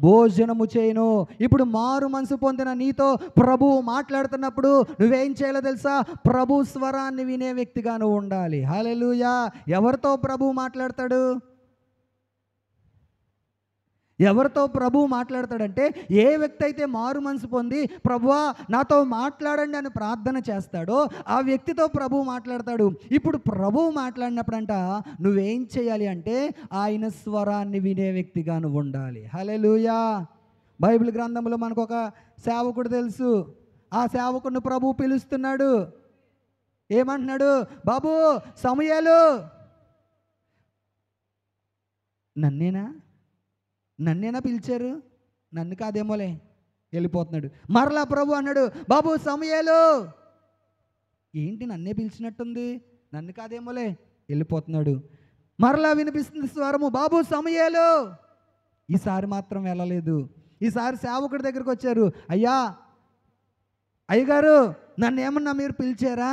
S1: భోజనము చేయను. ఇప్పుడు మారు మనసు పొందిన నీతో ప్రభువు మాట్లాడుతున్నప్పుడు నువ్వేం చేయాలో తెలుసా? ప్రభు స్వరాన్ని వినే వ్యక్తిగా నువ్వు ఉండాలి. హల్లెలూయా. ఎవరితో ప్రభువు మాట్లాడతాడు? ఎవరితో ప్రభువు మాట్లాడతాడంటే ఏ వ్యక్తి అయితే మారు మనసు పొంది ప్రభువా నాతో మాట్లాడండి అని ప్రార్థన చేస్తాడో ఆ వ్యక్తితో ప్రభువు మాట్లాడతాడు. ఇప్పుడు ప్రభువు మాట్లాడినప్పుడంట నువ్వేం చేయాలి అంటే ఆయన స్వరాన్ని వినే వ్యక్తిగా నువ్వు ఉండాలి. హల్లెలూయా. బైబిల్ గ్రంథంలో మనకు ఒక సేవకుడు తెలుసు. ఆ సేవకుడిని ప్రభువు పిలుస్తున్నాడు. ఏమంటున్నాడు? బాబు సమూయేలు, నన్నేనా నన్నేనా పిలిచారు? నన్ను కాదేమోలే, వెళ్ళిపోతున్నాడు. మరలా ప్రభు అన్నాడు, బాబు సమూయేలు, ఏంటి నన్నే పిలిచినట్టుంది, నన్ను కాదేమోలే, వెళ్ళిపోతున్నాడు. మరలా వినిపిస్తుంది స్వరము, బాబు సమూయేలు. ఈసారి మాత్రం వెళ్ళలేదు. ఈసారి సేవకుడి దగ్గరికి వచ్చారు. అయ్యా, అయ్యగారు, నన్ను ఏమన్నా మీరు పిలిచారా?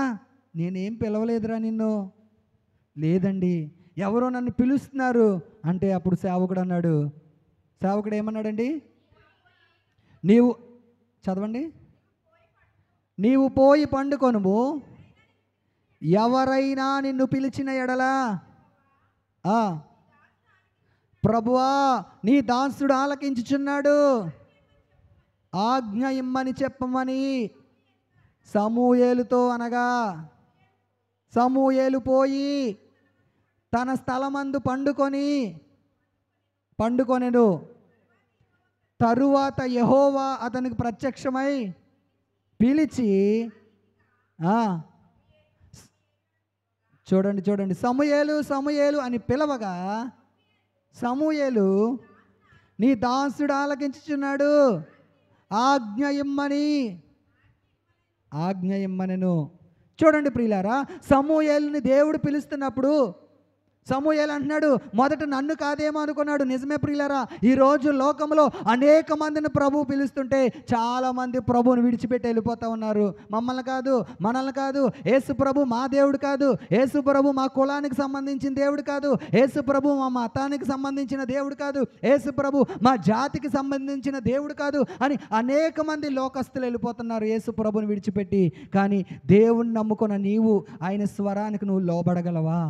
S1: నేనేం పిలవలేదురా నిన్ను. లేదండి, ఎవరో నన్ను పిలుస్తున్నారు అంటే అప్పుడు సేవకుడు అన్నాడు, సేవకుడు ఏమన్నాడండి? నీవు చదవండి. నీవు పోయి పండుకొనుము, ఎవరైనా నిన్ను పిలిచిన ఎడలా ప్రభువా నీ దాసుడు ఆలకించుచున్నాడు, ఆజ్ఞ ఇమ్మని చెప్పమని సమూయేలుతో అనగా, సమూయేలు పోయి తన స్థలమందు పండుకొనెను. తరువాత యెహోవా అతనికి ప్రత్యక్షమై పిలిచి చూడండి, సమూయేలు సమూయేలు అని పిలవగా, సమూయేలు నీ దాసుడు ఆలకించుచున్నాడు, ఆజ్ఞ ఇమ్మనెను. చూడండి ప్రియులారా, సమూయేలుని దేవుడు పిలుస్తున్నప్పుడు సమూయేలు అంటున్నాడు, మొదట నన్ను కాదేమో అనుకున్నాడు. నిజమే ప్రియులారా, ఈరోజు లోకంలో అనేక మందిని ప్రభు పిలుస్తుంటే చాలామంది ప్రభువుని విడిచిపెట్టి వెళ్ళిపోతూ ఉన్నారు. మమ్మల్ని కాదు, మనల్ని కాదు, యేసు ప్రభు మా దేవుడు కాదు, యేసు ప్రభు మా కులానికి సంబంధించిన దేవుడు కాదు, యేసు ప్రభు మా మతానికి సంబంధించిన దేవుడు కాదు, యేసు ప్రభు మా జాతికి సంబంధించిన దేవుడు కాదు అని అనేక మంది లోకస్తులు వెళ్ళిపోతున్నారు యేసు ప్రభుని విడిచిపెట్టి. కానీ దేవుణ్ణి నమ్ముకున్న నీవు ఆయన స్వరానికి నువ్వు లోబడగలవా?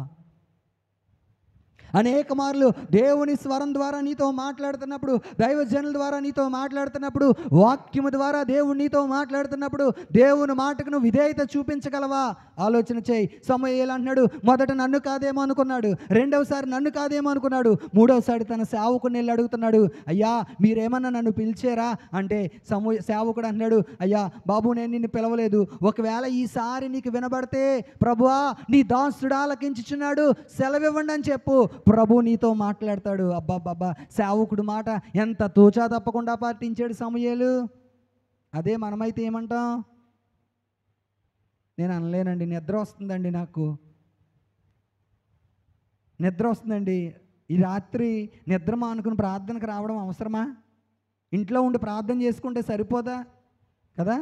S1: అనేక మార్లు దేవుని స్వరం ద్వారా నీతో మాట్లాడుతున్నప్పుడు, దైవజనుల ద్వారా నీతో మాట్లాడుతున్నప్పుడు, వాక్యము ద్వారా దేవుడు నీతో మాట్లాడుతున్నప్పుడు దేవుని మాటకు నువ్వు విధేయత చూపించగలవా? ఆలోచన చేయి. సమూయేలు అంటున్నాడు, మొదట నన్ను కాదేమో అనుకున్నాడు, రెండవసారి నన్ను కాదేమో అనుకున్నాడు, మూడవసారి తన సేవకుని వెళ్ళి అడుగుతున్నాడు, అయ్యా మీరేమన్నా నన్ను పిలిచారా అంటే సేవకుడు అంటున్నాడు, అయ్యా బాబు నేను నిన్ను పిలవలేదు, ఒకవేళ ఈసారి నీకు వినబడితే ప్రభువా నీ దాసుడు ఆలకించుచున్నాడు, సెలవివ్వండి అని చెప్పు, ప్రభు నీతో మాట్లాడతాడు. అబ్బాబ్బా, సేవకుడు మాట ఎంత తూచా తప్పకుండా పాటించాడు సమూయేలు. అదే మనమైతే ఏమంటాం? నేను అనలేనండి, నిద్ర వస్తుందండి, నాకు నిద్ర వస్తుందండి, ఈ రాత్రి నిద్ర మానుకుని ప్రార్థనకు రావడం అవసరమా? ఇంట్లో ఉండి ప్రార్థన చేసుకుంటే సరిపోదా కదా?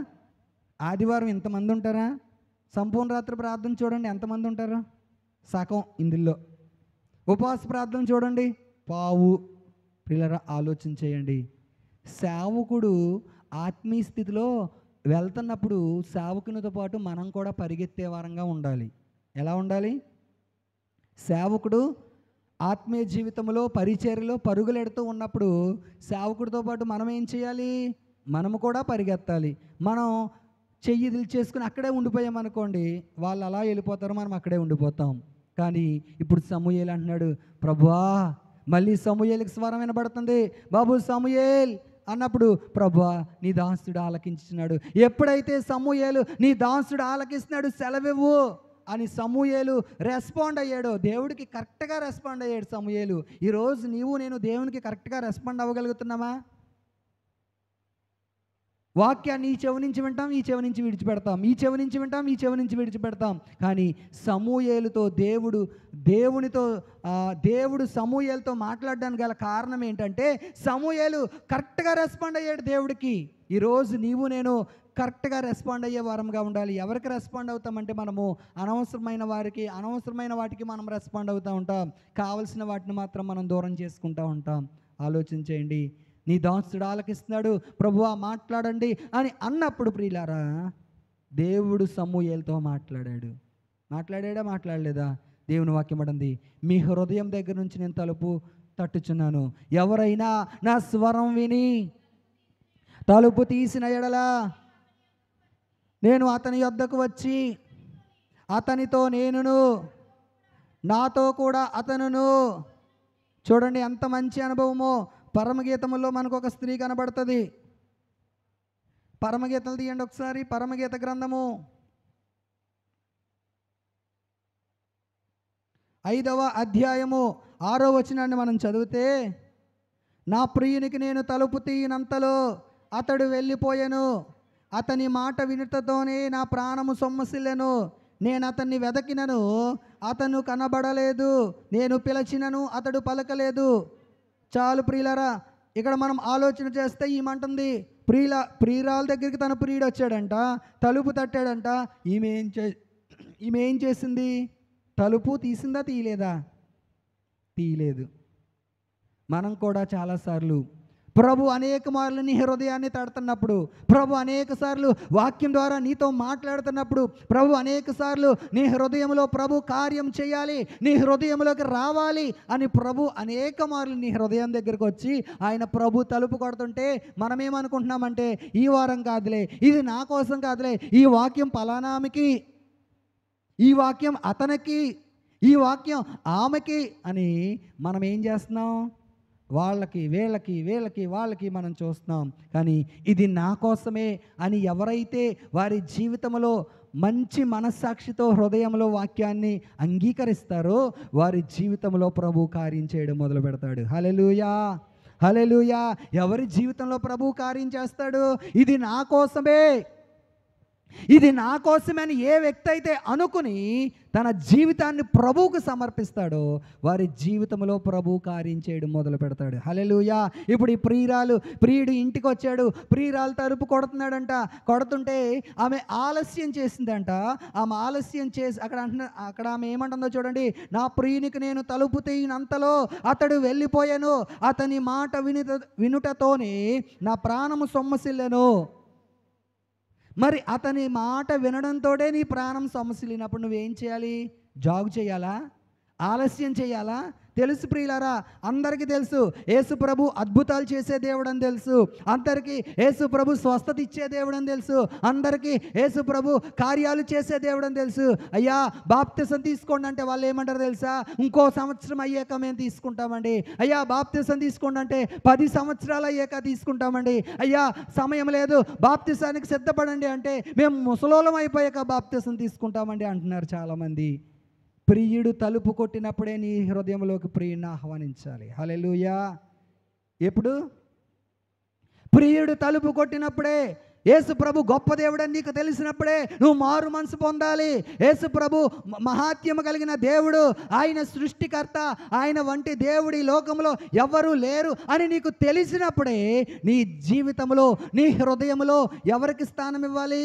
S1: ఆదివారం ఇంతమంది ఉంటారా? సంపూర్ణ రాత్రి ప్రార్థన చూడండి ఎంతమంది ఉంటారు? సగం ఇందులో. ఉపవాస ప్రార్థన చూడండి పావు. పిల్లరా ఆలోచన చేయండి. సేవకుడు ఆత్మీయ స్థితిలో వెళ్తున్నప్పుడు సేవకునితో పాటు మనం కూడా పరిగెత్తే వారంగా ఉండాలి. ఎలా ఉండాలి? సేవకుడు ఆత్మీయ జీవితంలో పరిచర్యలో పరుగులెడుతూ ఉన్నప్పుడు సేవకుడితో పాటు మనం ఏం చేయాలి? మనము కూడా పరిగెత్తాలి. మనం చెయ్యి దిల్చేసుకుని అక్కడే ఉండిపోయామనుకోండి, వాళ్ళు అలా వెళ్ళిపోతారు, మనం అక్కడే ఉండిపోతాం. కానీ ఇప్పుడు సమూయేలు అంటున్నాడు, ప్రభువా, మళ్ళీ సమూయేలుకి స్వరం వినబడుతుంది, బాబు సమూయేల్ అన్నప్పుడు ప్రభువా నీ దాసుడు ఆలకించున్నాడు. ఎప్పుడైతే సమూయేలు నీ దాసుడు ఆలకిస్తున్నాడు సెలవివ్వు అని సమూయేలు రెస్పాండ్ అయ్యాడో, దేవుడికి కరెక్ట్గా రెస్పాండ్ అయ్యాడు సమూయేలు. ఈరోజు నీవు నేను దేవునికి కరెక్ట్గా రెస్పాండ్ అవ్వగలుగుతున్నామా? వాక్యాన్ని ఈ చెవి నుంచి వింటాం, ఈ చెవి నుంచి విడిచిపెడతాం, ఈ చెవి నుంచి వింటాం, ఈ చెవి నుంచి విడిచిపెడతాం. కానీ సమూయేలుతో దేవుడు సమూయేలుతో మాట్లాడడానికి గల కారణం ఏంటంటే సమూయేలు కరెక్ట్గా రెస్పాండ్ అయ్యాడు దేవుడికి. ఈరోజు నీవు నేను కరెక్ట్గా రెస్పాండ్ అయ్యే వారంగా ఉండాలి. ఎవరికి రెస్పాండ్ అవుతామంటే మనము అనవసరమైన వాటికి మనం రెస్పాండ్ అవుతూ ఉంటాం, కావలసిన వాటిని మాత్రం మనం దూరం చేసుకుంటూ ఉంటాం. ఆలోచన చేయండి. నీ దాసుడు ఆలకిస్తున్నాడు, ప్రభువా మాట్లాడండి అని అన్నప్పుడు ప్రియులారా, దేవుడు సమూయేలుతో మాట్లాడాడా మాట్లాడలేదా? దేవుని వాక్యం అంది, మీ హృదయం దగ్గర నుంచి నేను తలుపు తట్టుచున్నాను, ఎవరైనా నా స్వరం విని తలుపు తీసిన ఎడల నేను అతని యొద్దకు వచ్చి అతనితో నేనును, నాతో కూడా అతనును. చూడండి ఎంత మంచి అనుభవమో. పరమగీతములో మనకు ఒక స్త్రీ కనబడుతుంది. పరమగీతలు తీయండి ఒకసారి. పరమగీత గ్రంథము 5వ అధ్యాయము 6వ వచనాన్ని మనం చదివితే, నా ప్రియునికి నేను తలుపు తీయనంతలో అతడు వెళ్ళిపోయాను, అతని మాట వినుటతోనే నా ప్రాణము సొమ్మసిల్లెను, నేను అతన్ని వెదకినను అతను కనబడలేదు, నేను పిలిచినను అతడు పలకలేదు. చాలు ప్రియులారా, ఇక్కడ మనం ఆలోచన చేస్తే ఈమంటుంది, ప్రియురాల దగ్గరికి తన ప్రియుడు వచ్చాడంట, తలుపు తట్టాడంట. ఈమె ఏం చేసింది? తలుపు తీసిందా తీయలేదా? తీయలేదు. మనం కూడా చాలాసార్లు ప్రభు అనేక మార్లు నీ హృదయాన్ని తడుతున్నప్పుడు, ప్రభు అనేక సార్లు వాక్యం ద్వారా నీతో మాట్లాడుతున్నప్పుడు, ప్రభు అనేక సార్లు నీ హృదయంలో ప్రభు కార్యం చేయాలి, నీ హృదయంలోకి రావాలి అని ప్రభు అనేక మార్లు నీ హృదయం దగ్గరకు వచ్చి ఆయన ప్రభు తలుపు కొడుతుంటే మనమేమనుకుంటున్నామంటే, ఈ వారం కాదులే, ఇది నా కోసం కాదులే, ఈ వాక్యం పలానామికి, ఈ వాక్యం అతనికి, ఈ వాక్యం ఆమెకి అని మనం ఏం చేస్తున్నాం? వాళ్ళకి వీళ్ళకి మనం చూస్తున్నాం. కానీ ఇది నా కోసమే అని ఎవరైతే వారి జీవితంలో మంచి మనస్సాక్షితో హృదయంలో వాక్యాన్ని అంగీకరిస్తారో వారి జీవితంలో ప్రభు కార్యం చేయడం మొదలు పెడతాడు. హల్లెలూయా, హల్లెలూయా. ఎవరి జీవితంలో ప్రభు కార్యం చేస్తాడు? ఇది నా కోసమే, ఇది నా కోసమని ఏ వ్యక్తి అయితే అనుకుని తన జీవితాన్ని ప్రభువుకు సమర్పిస్తాడో వారి జీవితంలో ప్రభు కార్యం చేయడం మొదలు పెడతాడు. హల్లెలూయా. ఇప్పుడు ఈ ప్రియుడు ఇంటికి వచ్చాడు, ప్రియురాలు తలుపు కొడుతుంటే ఆమె ఆలస్యం చేసిందంట. ఆమె ఆలస్యం చేసి అక్కడ ఆమె ఏమంటుందో చూడండి, నా ప్రియునికి నేను తలుపు తీయనంతలో అతడు వెళ్ళిపోయాను, అతని మాట వినుటతోనే నా ప్రాణము సొమ్మసిల్లెను. మరి అతని మాట వినడంతోనే నీ ప్రాణం సొమ్మసిల్లినప్పుడు నువ్వేం చేయాలి? జాగు చేయాలా? ఆలస్యం చేయాలా? తెలుసు ప్రియులారా, అందరికీ తెలుసు యేసు ప్రభు అద్భుతాలు చేసే దేవుడు అని తెలుసు, అందరికీ యేసు ప్రభు స్వస్థత ఇచ్చే దేవుడు అని తెలుసు, అందరికీ యేసు ప్రభు కార్యాలు చేసే దేవుడు అని తెలుసు. అయ్యా బాప్తిసం తీసుకోండి అంటే వాళ్ళు ఏమంటారు తెలుసా? ఇంకో సంవత్సరం అయ్యాక మేము తీసుకుంటామండి. అయ్యా బాప్తిసం తీసుకోండి అంటే 10 సంవత్సరాలు అయ్యాక తీసుకుంటామండి. అయ్యా సమయం లేదు, బాప్తిసానికి సిద్ధపడండి అంటే మేము ముసలోళం అయిపోయాక బాప్తిసం తీసుకుంటామండి అంటున్నారు చాలామంది. ప్రియుడు తలుపు కొట్టినప్పుడే నీ హృదయంలోకి ప్రియుడిని ఆహ్వానించాలి. హల్లెలూయా. ఎప్పుడు? ప్రియుడు తలుపు కొట్టినప్పుడే. యేసు ప్రభు గొప్ప దేవుడని నీకు తెలిసినప్పుడే నువ్వు మారు మనసు పొందాలి. యేసు ప్రభు మహాత్యము కలిగిన దేవుడు, ఆయన సృష్టికర్త, ఆయన వంటి దేవుడి లోకంలో ఎవ్వరూ లేరు అని నీకు తెలిసినప్పుడే నీ జీవితంలో నీ హృదయంలో ఎవరికి స్థానం ఇవ్వాలి?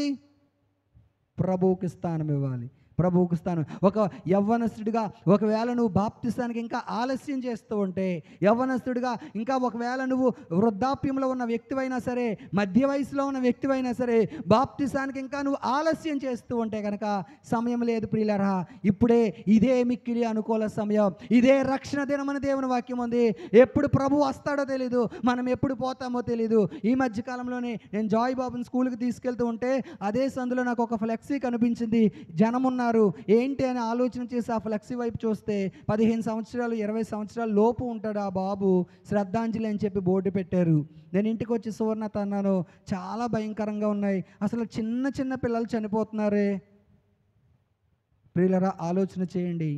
S1: ప్రభువుకి స్థానం ఇవ్వాలి. ప్రభువుకు స్థానం. ఒక యవ్వనస్తుడిగా ఒకవేళ నువ్వు బాప్తిసానికి ఇంకా ఆలస్యం చేస్తూ ఉంటే, యవ్వనస్తుడిగా ఇంకా ఒకవేళ నువ్వు వృద్ధాప్యంలో ఉన్న వ్యక్తివైనా సరే, మధ్య వయసులో ఉన్న వ్యక్తివైనా సరే, బాప్తిసానికి ఇంకా నువ్వు ఆలస్యం చేస్తూ ఉంటే కనుక సమయం లేదు ప్రియులారా. ఇప్పుడే ఇదే మిక్కిలి అనుకూల సమయం, ఇదే రక్షణ దినమని దేవుని వాక్యం ఉంది. ఎప్పుడు ప్రభు వస్తాడో తెలీదు, మనం ఎప్పుడు పోతామో తెలీదు. ఈ మధ్యకాలంలోనే నేను జాయ్ బాబుని స్కూల్కి తీసుకెళ్తూ ఉంటే అదే సందులో నాకు ఒక ఫ్లెక్సీ కనిపించింది. జనమున్న ఏంటి అని ఆలోచన చేసి ఆ ఫ్లెక్సీ వైపు చూస్తే 15 సంవత్సరాలు 20 సంవత్సరాల లోపు ఉంటాడు ఆ బాబు, శ్రద్ధాంజలి అని చెప్పి బోర్డు పెట్టారు. నేను ఇంటికి వచ్చి సువర్ణత అన్నాను, చాలా భయంకరంగా ఉన్నాయి, అసలు చిన్న చిన్న పిల్లలు చనిపోతున్నారే. ప్రియులరా ఆలోచన చేయండి.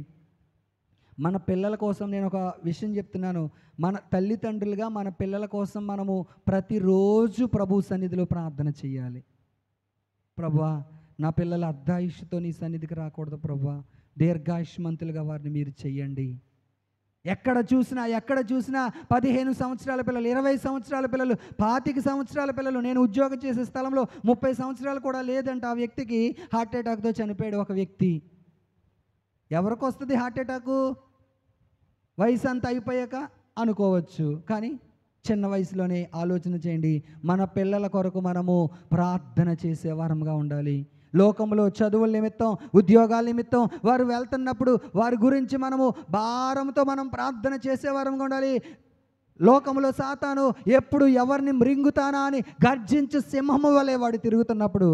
S1: మన పిల్లల కోసం నేను ఒక విషయం చెప్తున్నాను. మన తల్లిదండ్రులుగా మన పిల్లల కోసం మనము ప్రతిరోజు ప్రభు సన్నిధిలో ప్రార్థన చేయాలి. ప్రభువా, నా పిల్లల అర్ధాయుష్తో నీ సన్నిధికి రాకూడదు ప్రభువా, దీర్ఘాయుష్మంతులుగా వారిని మీరు చెయ్యండి. ఎక్కడ చూసినా 15 సంవత్సరాల పిల్లలు, 20 సంవత్సరాల పిల్లలు, 25 సంవత్సరాల పిల్లలు. నేను ఉద్యోగం చేసే స్థలంలో 30 సంవత్సరాలు కూడా లేదంట ఆ వ్యక్తికి హార్ట్ అటాక్తో చనిపోయాడు ఒక వ్యక్తి. ఎవరికి వస్తుంది హార్ట్ అటాకు? వయసు అంతా అయిపోయాక అనుకోవచ్చు, కానీ చిన్న వయసులోనే ఆలోచన చేయండి. మన పిల్లల కొరకు మనము ప్రార్థన చేసే వారంగా ఉండాలి. లోకంలో చదువుల నిమిత్తం, ఉద్యోగాల నిమిత్తం వారు వెళ్తున్నప్పుడు వారి గురించి మనము భారంతో మనం ప్రార్థన చేసేవారంగా ఉండాలి. లోకంలో సాతాను ఎప్పుడు ఎవరిని మృంగుతానా అని గర్జించు సింహము వలె వాడు తిరుగుతున్నప్పుడు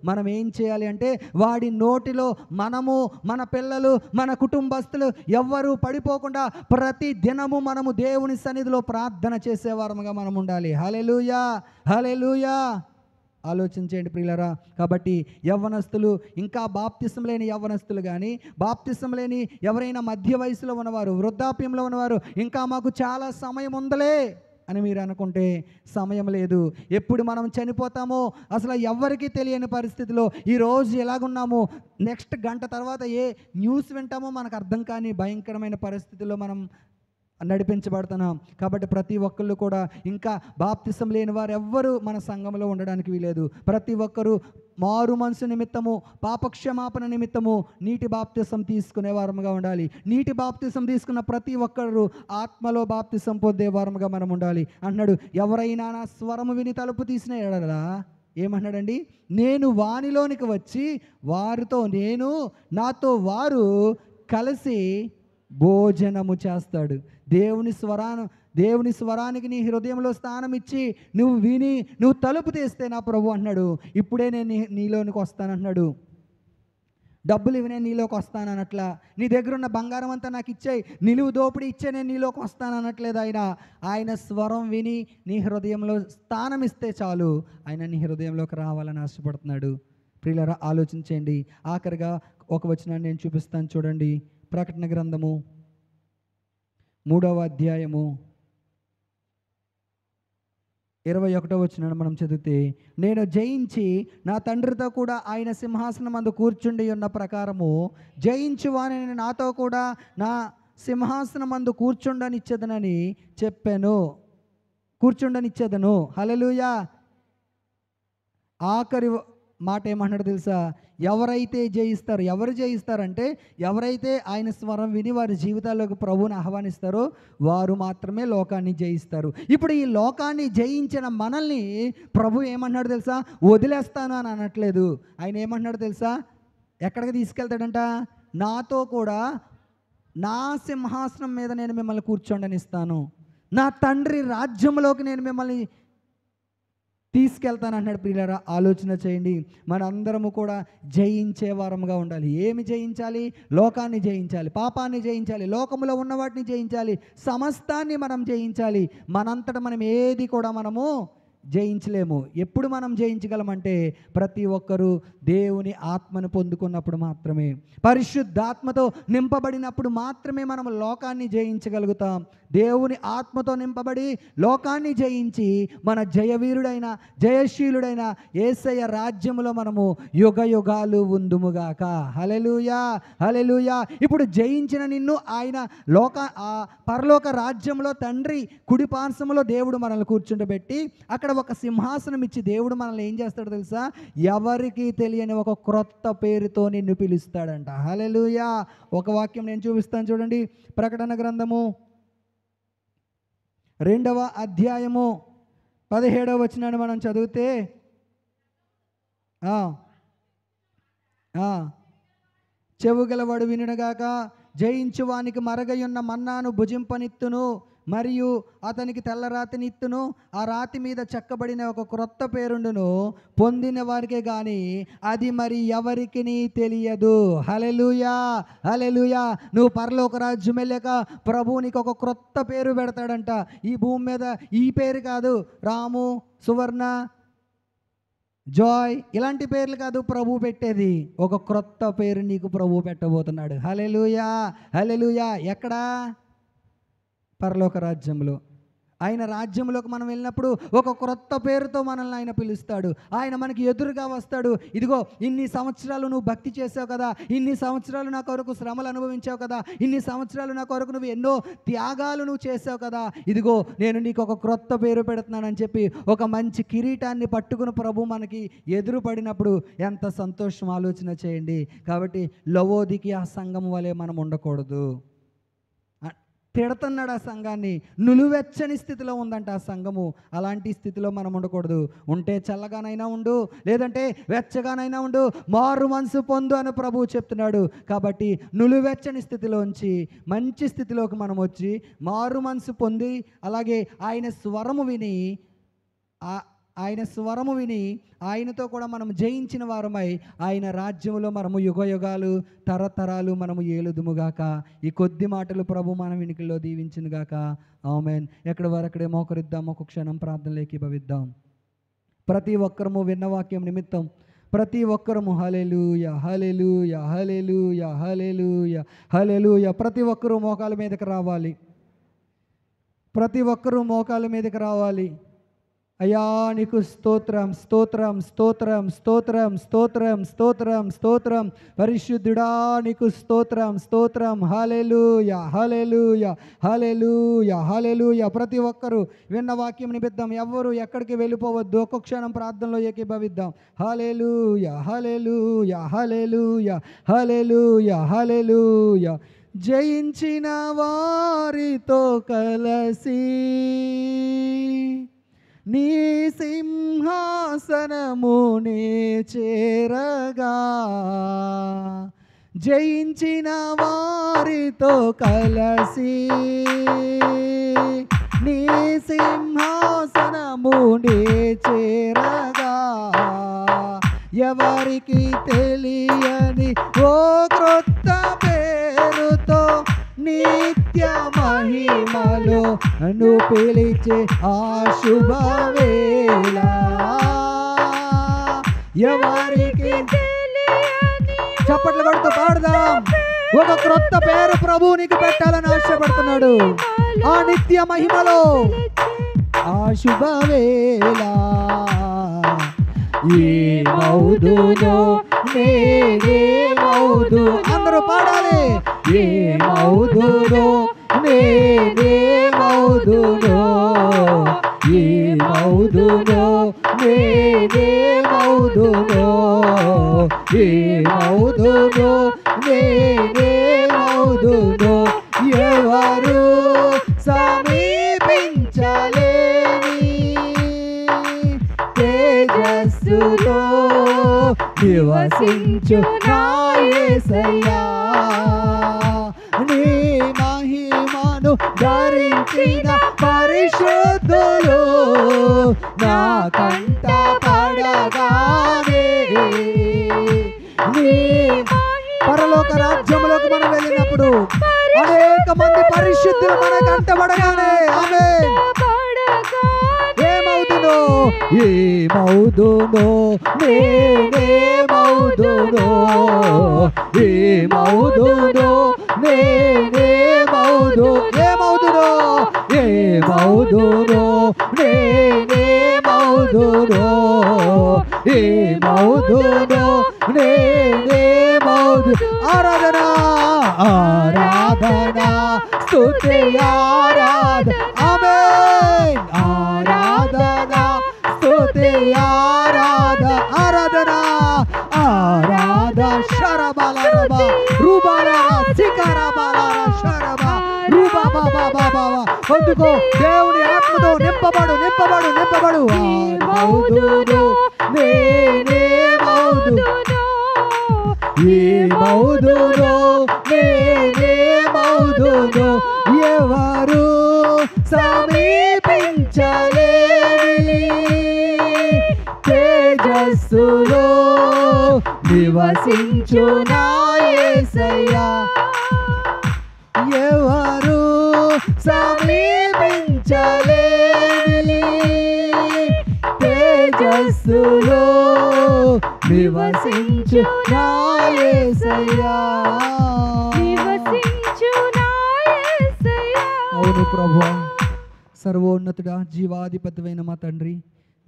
S1: మనం ఏం చేయాలి అంటే, వాడి నోటిలో మనము, మన పిల్లలు, మన కుటుంబస్తులు ఎవ్వరూ పడిపోకుండా ప్రతి దినము మనము దేవుని సన్నిధిలో ప్రార్థన చేసేవారముగా మనం ఉండాలి. హల్లెలూయా, హల్లెలూయా. ఆలోచించేయండి ప్రియులరా. కాబట్టి యవ్వనస్తులు, ఇంకా బాప్తిసం లేని యవ్వనస్తులు కానీ, బాప్తిసం లేని ఎవరైనా మధ్య వయసులో ఉన్నవారు, వృద్ధాప్యంలో ఉన్నవారు, ఇంకా మాకు చాలా సమయం ఉందలే అని మీరు అనుకుంటే సమయం లేదు. ఎప్పుడు మనం చనిపోతామో అసలు ఎవ్వరికీ తెలియని పరిస్థితిలో ఈరోజు ఎలాగున్నామో, నెక్స్ట్ గంట తర్వాత ఏ న్యూస్ వింటామో మనకు అర్థం కాని భయంకరమైన పరిస్థితుల్లో మనం నడిపించబడుతున్నాం. కాబట్టి ప్రతి ఒక్కళ్ళు కూడా, ఇంకా బాప్తిసం లేని వారు ఎవ్వరూ మన సంఘంలో ఉండడానికి వీలేదు. ప్రతి ఒక్కరూ మారు మనసు నిమిత్తము, పాపక్షమాపణ నిమిత్తము నీటి బాప్తిసం తీసుకునే వారముగా ఉండాలి. నీటి బాప్తిసం తీసుకున్న ప్రతి ఒక్కరు ఆత్మలో బాప్తిసం పొందే వారముగా మనం ఉండాలి అన్నాడు. ఎవరైనా నా స్వరము విని తలుపు తీసిన ఎడల ఏమన్నాడండి? నేను వానిలోనికి వచ్చి వారితో నేను, నాతో వారు కలిసి భోజనము చేస్తాడు. దేవుని స్వరానికి నీ హృదయంలో స్థానం ఇచ్చి నువ్వు విని నువ్వు తలుపు తీస్తే నా ప్రభు అన్నాడు, ఇప్పుడే నేను నీలోనికి వస్తానంటున్నాడు. డబ్బులు ఇవి నేను నీలోకి వస్తానన్నట్లా, నీ దగ్గర ఉన్న బంగారం అంతా నాకు ఇచ్చేయి, నిలువు దోపిడీ ఇచ్చే నేను నీలోకి వస్తానన్నట్లేదు. ఆయన స్వరం విని నీ హృదయంలో స్థానం ఇస్తే చాలు, ఆయన నీ హృదయంలోకి రావాలని ఆశపడుతున్నాడు. ప్రియులారా, ఆలోచించండి. ఆఖరిగా ఒక వచనాన్ని నేను చూపిస్తాను చూడండి. ప్రకటన గ్రంథము 3వ అధ్యాయము 21వ వచనాన్ని మనం చదివితే, నేను జయించి నా తండ్రితో కూడా ఆయన సింహాసనం అందు కూర్చుండి ఉన్న ప్రకారము జయించువాని నాతో కూడా నా సింహాసనం అందు కూర్చుండనిచ్చేదనని చెప్పాను. కూర్చుండనిచ్చేదను. హల్లెలూయా. ఆఖరి మాట ఏమంటాడు తెలుసా? ఎవరైతే జయిస్తారో, ఎవరు జయిస్తారంటే ఎవరైతే ఆయన స్వరం విని వారి జీవితాల్లోకి ప్రభువుని ఆహ్వానిస్తారో వారు మాత్రమే లోకాన్ని జయిస్తారు. ఇప్పుడు ఈ లోకాన్ని జయించిన మనల్ని ప్రభు ఏమన్నాడు తెలుసా? వదిలేస్తాను అని అనట్లేదు. ఆయన ఏమన్నాడు తెలుసా? ఎక్కడికి తీసుకెళ్తాడంట? నాతో కూడా నా సింహాసనం మీద నేను మిమ్మల్ని కూర్చోండనిస్తాను, నా తండ్రి రాజ్యంలోకి నేను మిమ్మల్ని తీసుకెళ్తాను అన్నాడు. ప్రియులారా, ఆలోచన చేయండి. మనందరము కూడా జయించే వారముగా ఉండాలి. ఏమి జయించాలి? లోకాన్ని జయించాలి, పాపాన్ని జయించాలి, లోకములో ఉన్న వాటిని జయించాలి, సమస్తాన్ని మనం జయించాలి. మనంతట మనం ఏది కూడా మనము జయించలేము. ఎప్పుడు మనం జయించగలమంటే ప్రతి ఒక్కరూ దేవుని ఆత్మను పొందుకున్నప్పుడు మాత్రమే, పరిశుద్ధాత్మతో నింపబడినప్పుడు మాత్రమే మనం లోకాన్ని జయించగలుగుతాం. దేవుని ఆత్మతో నింపబడి లోకాన్ని జయించి మన జయవీరుడైన జయశీలుడైన యేసయ్య రాజ్యములో మనము యుగ యుగాలు ఉందుముగాక. హల్లెలూయా, హల్లెలూయా. ఇప్పుడు జయించిన నిన్ను ఆయన పరలోక రాజ్యంలో తండ్రి కుడి పార్శ్వములో దేవుడు మనల్ని కూర్చుండబెట్టి అక్కడ ఒక సింహాసనం ఇచ్చి దేవుడు మనల్ని ఏం చేస్తాడో తెలుసా? ఎవరికి తెలియని ఒక క్రొత్త పేరుతో నిన్ను పిలుస్తాడంట. హల్లెలూయా. ఒక వాక్యం నేను చూపిస్తాను చూడండి. ప్రకటన గ్రంథము 2వ అధ్యాయము 17వ వచనాన్ని మనం చదివితే, చెవుగలవాడు వినుగాక, జయించువానికి మరగయున్న మన్నాను భుజింపనిత్తును, మరియు అతనికి తెల్ల రాతినిత్తును, ఆ రాతి మీద చెక్కబడిన ఒక క్రొత్త పేరుండును, పొందిన వారికే గాని అది మరి ఎవరికి తెలియదు. హల్లెలూయా, హల్లెలూయా. నువ్వు పరలోక రాజ్యం వెళ్ళాక ప్రభువు నీకు ఒక క్రొత్త పేరు పెడతాడంట. ఈ భూమి మీద ఈ పేరు కాదు, రాము, సువర్ణ, జాయ్ ఇలాంటి పేర్లు కాదు ప్రభు పెట్టేది. ఒక క్రొత్త పేరు నీకు ప్రభు పెట్టబోతున్నాడు. హల్లెలూయా, హల్లెలూయా. ఎక్కడా? పరలోక రాజ్యంలో. ఆయన రాజ్యంలోకి మనం వెళ్ళినప్పుడు ఒక క్రొత్త పేరుతో మనల్ని ఆయన పిలుస్తాడు. ఆయన మనకి ఎదురుగా వస్తాడు. ఇదిగో, ఇన్ని సంవత్సరాలు నువ్వు భక్తి చేసావు కదా, ఇన్ని సంవత్సరాలు నా కొరకు శ్రమలు అనుభవించావు కదా, ఇన్ని సంవత్సరాలు నా కొరకు నువ్వు ఎన్నో త్యాగాలు నువ్వు చేసావు కదా, ఇదిగో నేను నీకు ఒక క్రొత్త పేరు పెడుతున్నానని చెప్పి ఒక మంచి కిరీటాన్ని పట్టుకుని ప్రభు మనకి ఎదురు పడినప్పుడు ఎంత సంతోషం ఆలోచన చేయండి. కాబట్టి లవోదికీయ సంఘం వలె మనం ఉండకూడదు. తిడుతున్నాడు ఆ సంఘాన్ని, నులువెచ్చని స్థితిలో ఉందంట ఆ సంఘము. అలాంటి స్థితిలో మనం ఉండకూడదు. ఉంటే చల్లగానైనా ఉండు, లేదంటే వెచ్చగానైనా ఉండు, మారు మనసు పొందు అని ప్రభువు చెప్తున్నాడు. కాబట్టి నులువెచ్చని స్థితిలోంచి మంచి స్థితిలోకి మనం వచ్చి మారు మనసు పొంది, అలాగే ఆయన స్వరము విని ఆయనతో కూడా మనం జయించిన వారమై ఆయన రాజ్యములో మనము యుగయుగాలు తరతరాలు మనము ఏలుదుముగాక. ఈ కొద్ది మాటలు ప్రభు మన వినికిలో దీవించునుగాక. ఆమేన్. ఎక్కడి వరకడే మోకరిద్దాం, ఒక క్షణం ప్రార్థనలోకి భవిద్దాం. ప్రతి ఒక్కరము విన్న వాక్యం నిమిత్తం ప్రతి ఒక్కరము హల్లెలూయా హల్లెలూయా హల్లెలూయా హల్లెలూయా హల్లెలూయా. ప్రతి ఒక్కరూ మోకాల మీదకి రావాలి. ప్రతి ఒక్కరూ మోకాల మీదకి రావాలి. అయ్యా నీకు స్తోత్రం స్తోత్రం స్తోత్రం స్తోత్రం స్తోత్రం స్తోత్రం స్తోత్రం. పరిశుద్ధుడా నీకు స్తోత్రం స్తోత్రం. హల్లెలూయా హల్లెలూయా హల్లెలూయా హల్లెలూయా. ప్రతి ఒక్కరూ విన్న వాక్యం నిమిత్తం ఎవ్వరూ ఎక్కడికి వెళ్ళిపోవద్దు. ఒక్క క్షణం ప్రార్థనలో ఏకీభవిద్దాం. హల్లెలూయా హల్లెలూయా హల్లెలూయా హల్లెలూయా హల్లెలూయా. జయించిన వారితో కలసి నీ సింహాసనమునే చేరగా, జయించిన వారితో కలసి నీ సింహాసనమునే చేరగా, ఎవరికి తెలియని ఓ క్రొత్త పేరుతో నిత్య మహిమలో నన్ను పిలిచే ఆ శుభవేళ, ఎవరికి చప్పట్లు కొడుతూ పాడదాం. ఒక క్రొత్త పేరు ప్రభువు నీకు పెట్టాలని ఆశపడుతున్నాడు. ఆ నిత్య మహిమలో ఆ శుభవేళ ఏమౌదునో నేనేమౌదు. అందరూ పాడాలి. ఏమౌదునో నేనేమౌదునో, ఏమౌదునో నేనేమౌదునో, ఏమౌదునో నేనేమౌదునో. ఎవరు సమీపించలేని తేజస్సులో నివసించు నా యేసయ్యా, నీ మహిమను ధరించిన పరిశుద్ధులు నా కంట పడగానే, నీ పరలోక రాజ్యంలోకి మనం వెళ్ళినప్పుడు అనేక మంది పరిశుద్ధులు మన కంట పడగానే ఆమేన్. ఏమవుతుందో ఏమవుదునో నేనేమవుదునో, ఏమవుదునో నేనేమవుదు, ఏమవుదునో ఏమవుదునో నేనేమవుదునో, ఏమవుదునో నేనేమవుదు. ఆరాధన ఆరాధన స్తుతి ఆరాధన ఆమేన్. ఆరాధన స్తుతి ఆరాధన ఆరాధన ఆరాధన శరబలరబ రూబల సికరబల శరబ రూబ బాబా బాబా. అందుకో దేవుని ఆత్మతో నింపబడు నింపబడు నింపబడు. ఏమౌదునో నేనేమౌదు, ఏమౌదునో నేనేమౌదునో. ఎవరు సమీపించలేని తేజస్సులో నివసించు నా యేసయ్యా, ఎవరు సమీపించలేని తేజస్సులో నివసించు నా యేసయ్యా. అవును ప్రభువా, సర్వోన్నతుడా, జీవాధిపతివైన మా తండ్రి,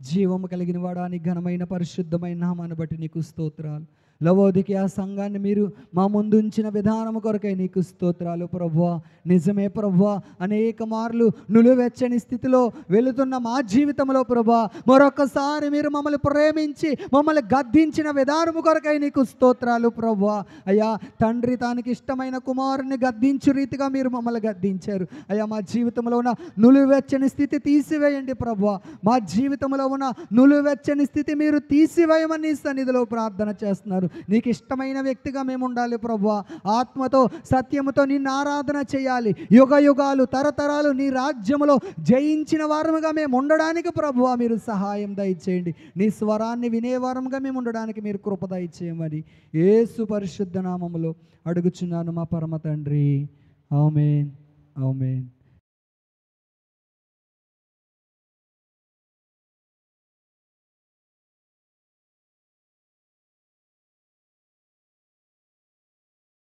S1: జీవము కలిగిన వాడా, నీ ఘనమైన పరిశుద్ధమైన నామాన్ని బట్టి నీకు స్తోత్రాలు. లవోదికీయ సంఘాన్ని మీరు మా ముందు ఉంచిన విధానము కొరకై నీకు స్తోత్రాలు ప్రభువా. నిజమే ప్రభువా, అనేక మార్లు నులువెచ్చని స్థితిలో వెళుతున్న మా జీవితంలో ప్రభువా, మరొకసారి మీరు మమ్మల్ని ప్రేమించి మమ్మల్ని గద్దించిన విధానము కొరకై నీకు స్తోత్రాలు ప్రభువా. అయ్యా తండ్రి తానికి ఇష్టమైన కుమారుని గద్దించు రీతిగా మీరు మమ్మల్ని గద్దించారు. అయ్యా మా జీవితంలో ఉన్న నులువెచ్చని స్థితి తీసివేయండి ప్రభువా. మా జీవితంలో ఉన్న నులువెచ్చని స్థితి మీరు తీసివేయమని సన్నిధిలో ప్రార్థన చేస్తున్నారు. నీకు ఇష్టమైన వ్యక్తిగా మేము ఉండాలి ప్రభువా. ఆత్మతో సత్యముతో నిన్ను ఆరాధన చేయాలి. యుగ యుగాలు తరతరాలు నీ రాజ్యములో జయించిన వారముగా మేము ఉండడానికి ప్రభువా మీరు సహాయం దయచేయండి. నీ స్వరాన్ని వినేవారముగా మేము ఉండడానికి మీరు కృప దయచేయమని యేసు పరిశుద్ధ నామములో అడుగుచున్నాను మా పరమ తండ్రి. ఆమేన్ ఆమేన్.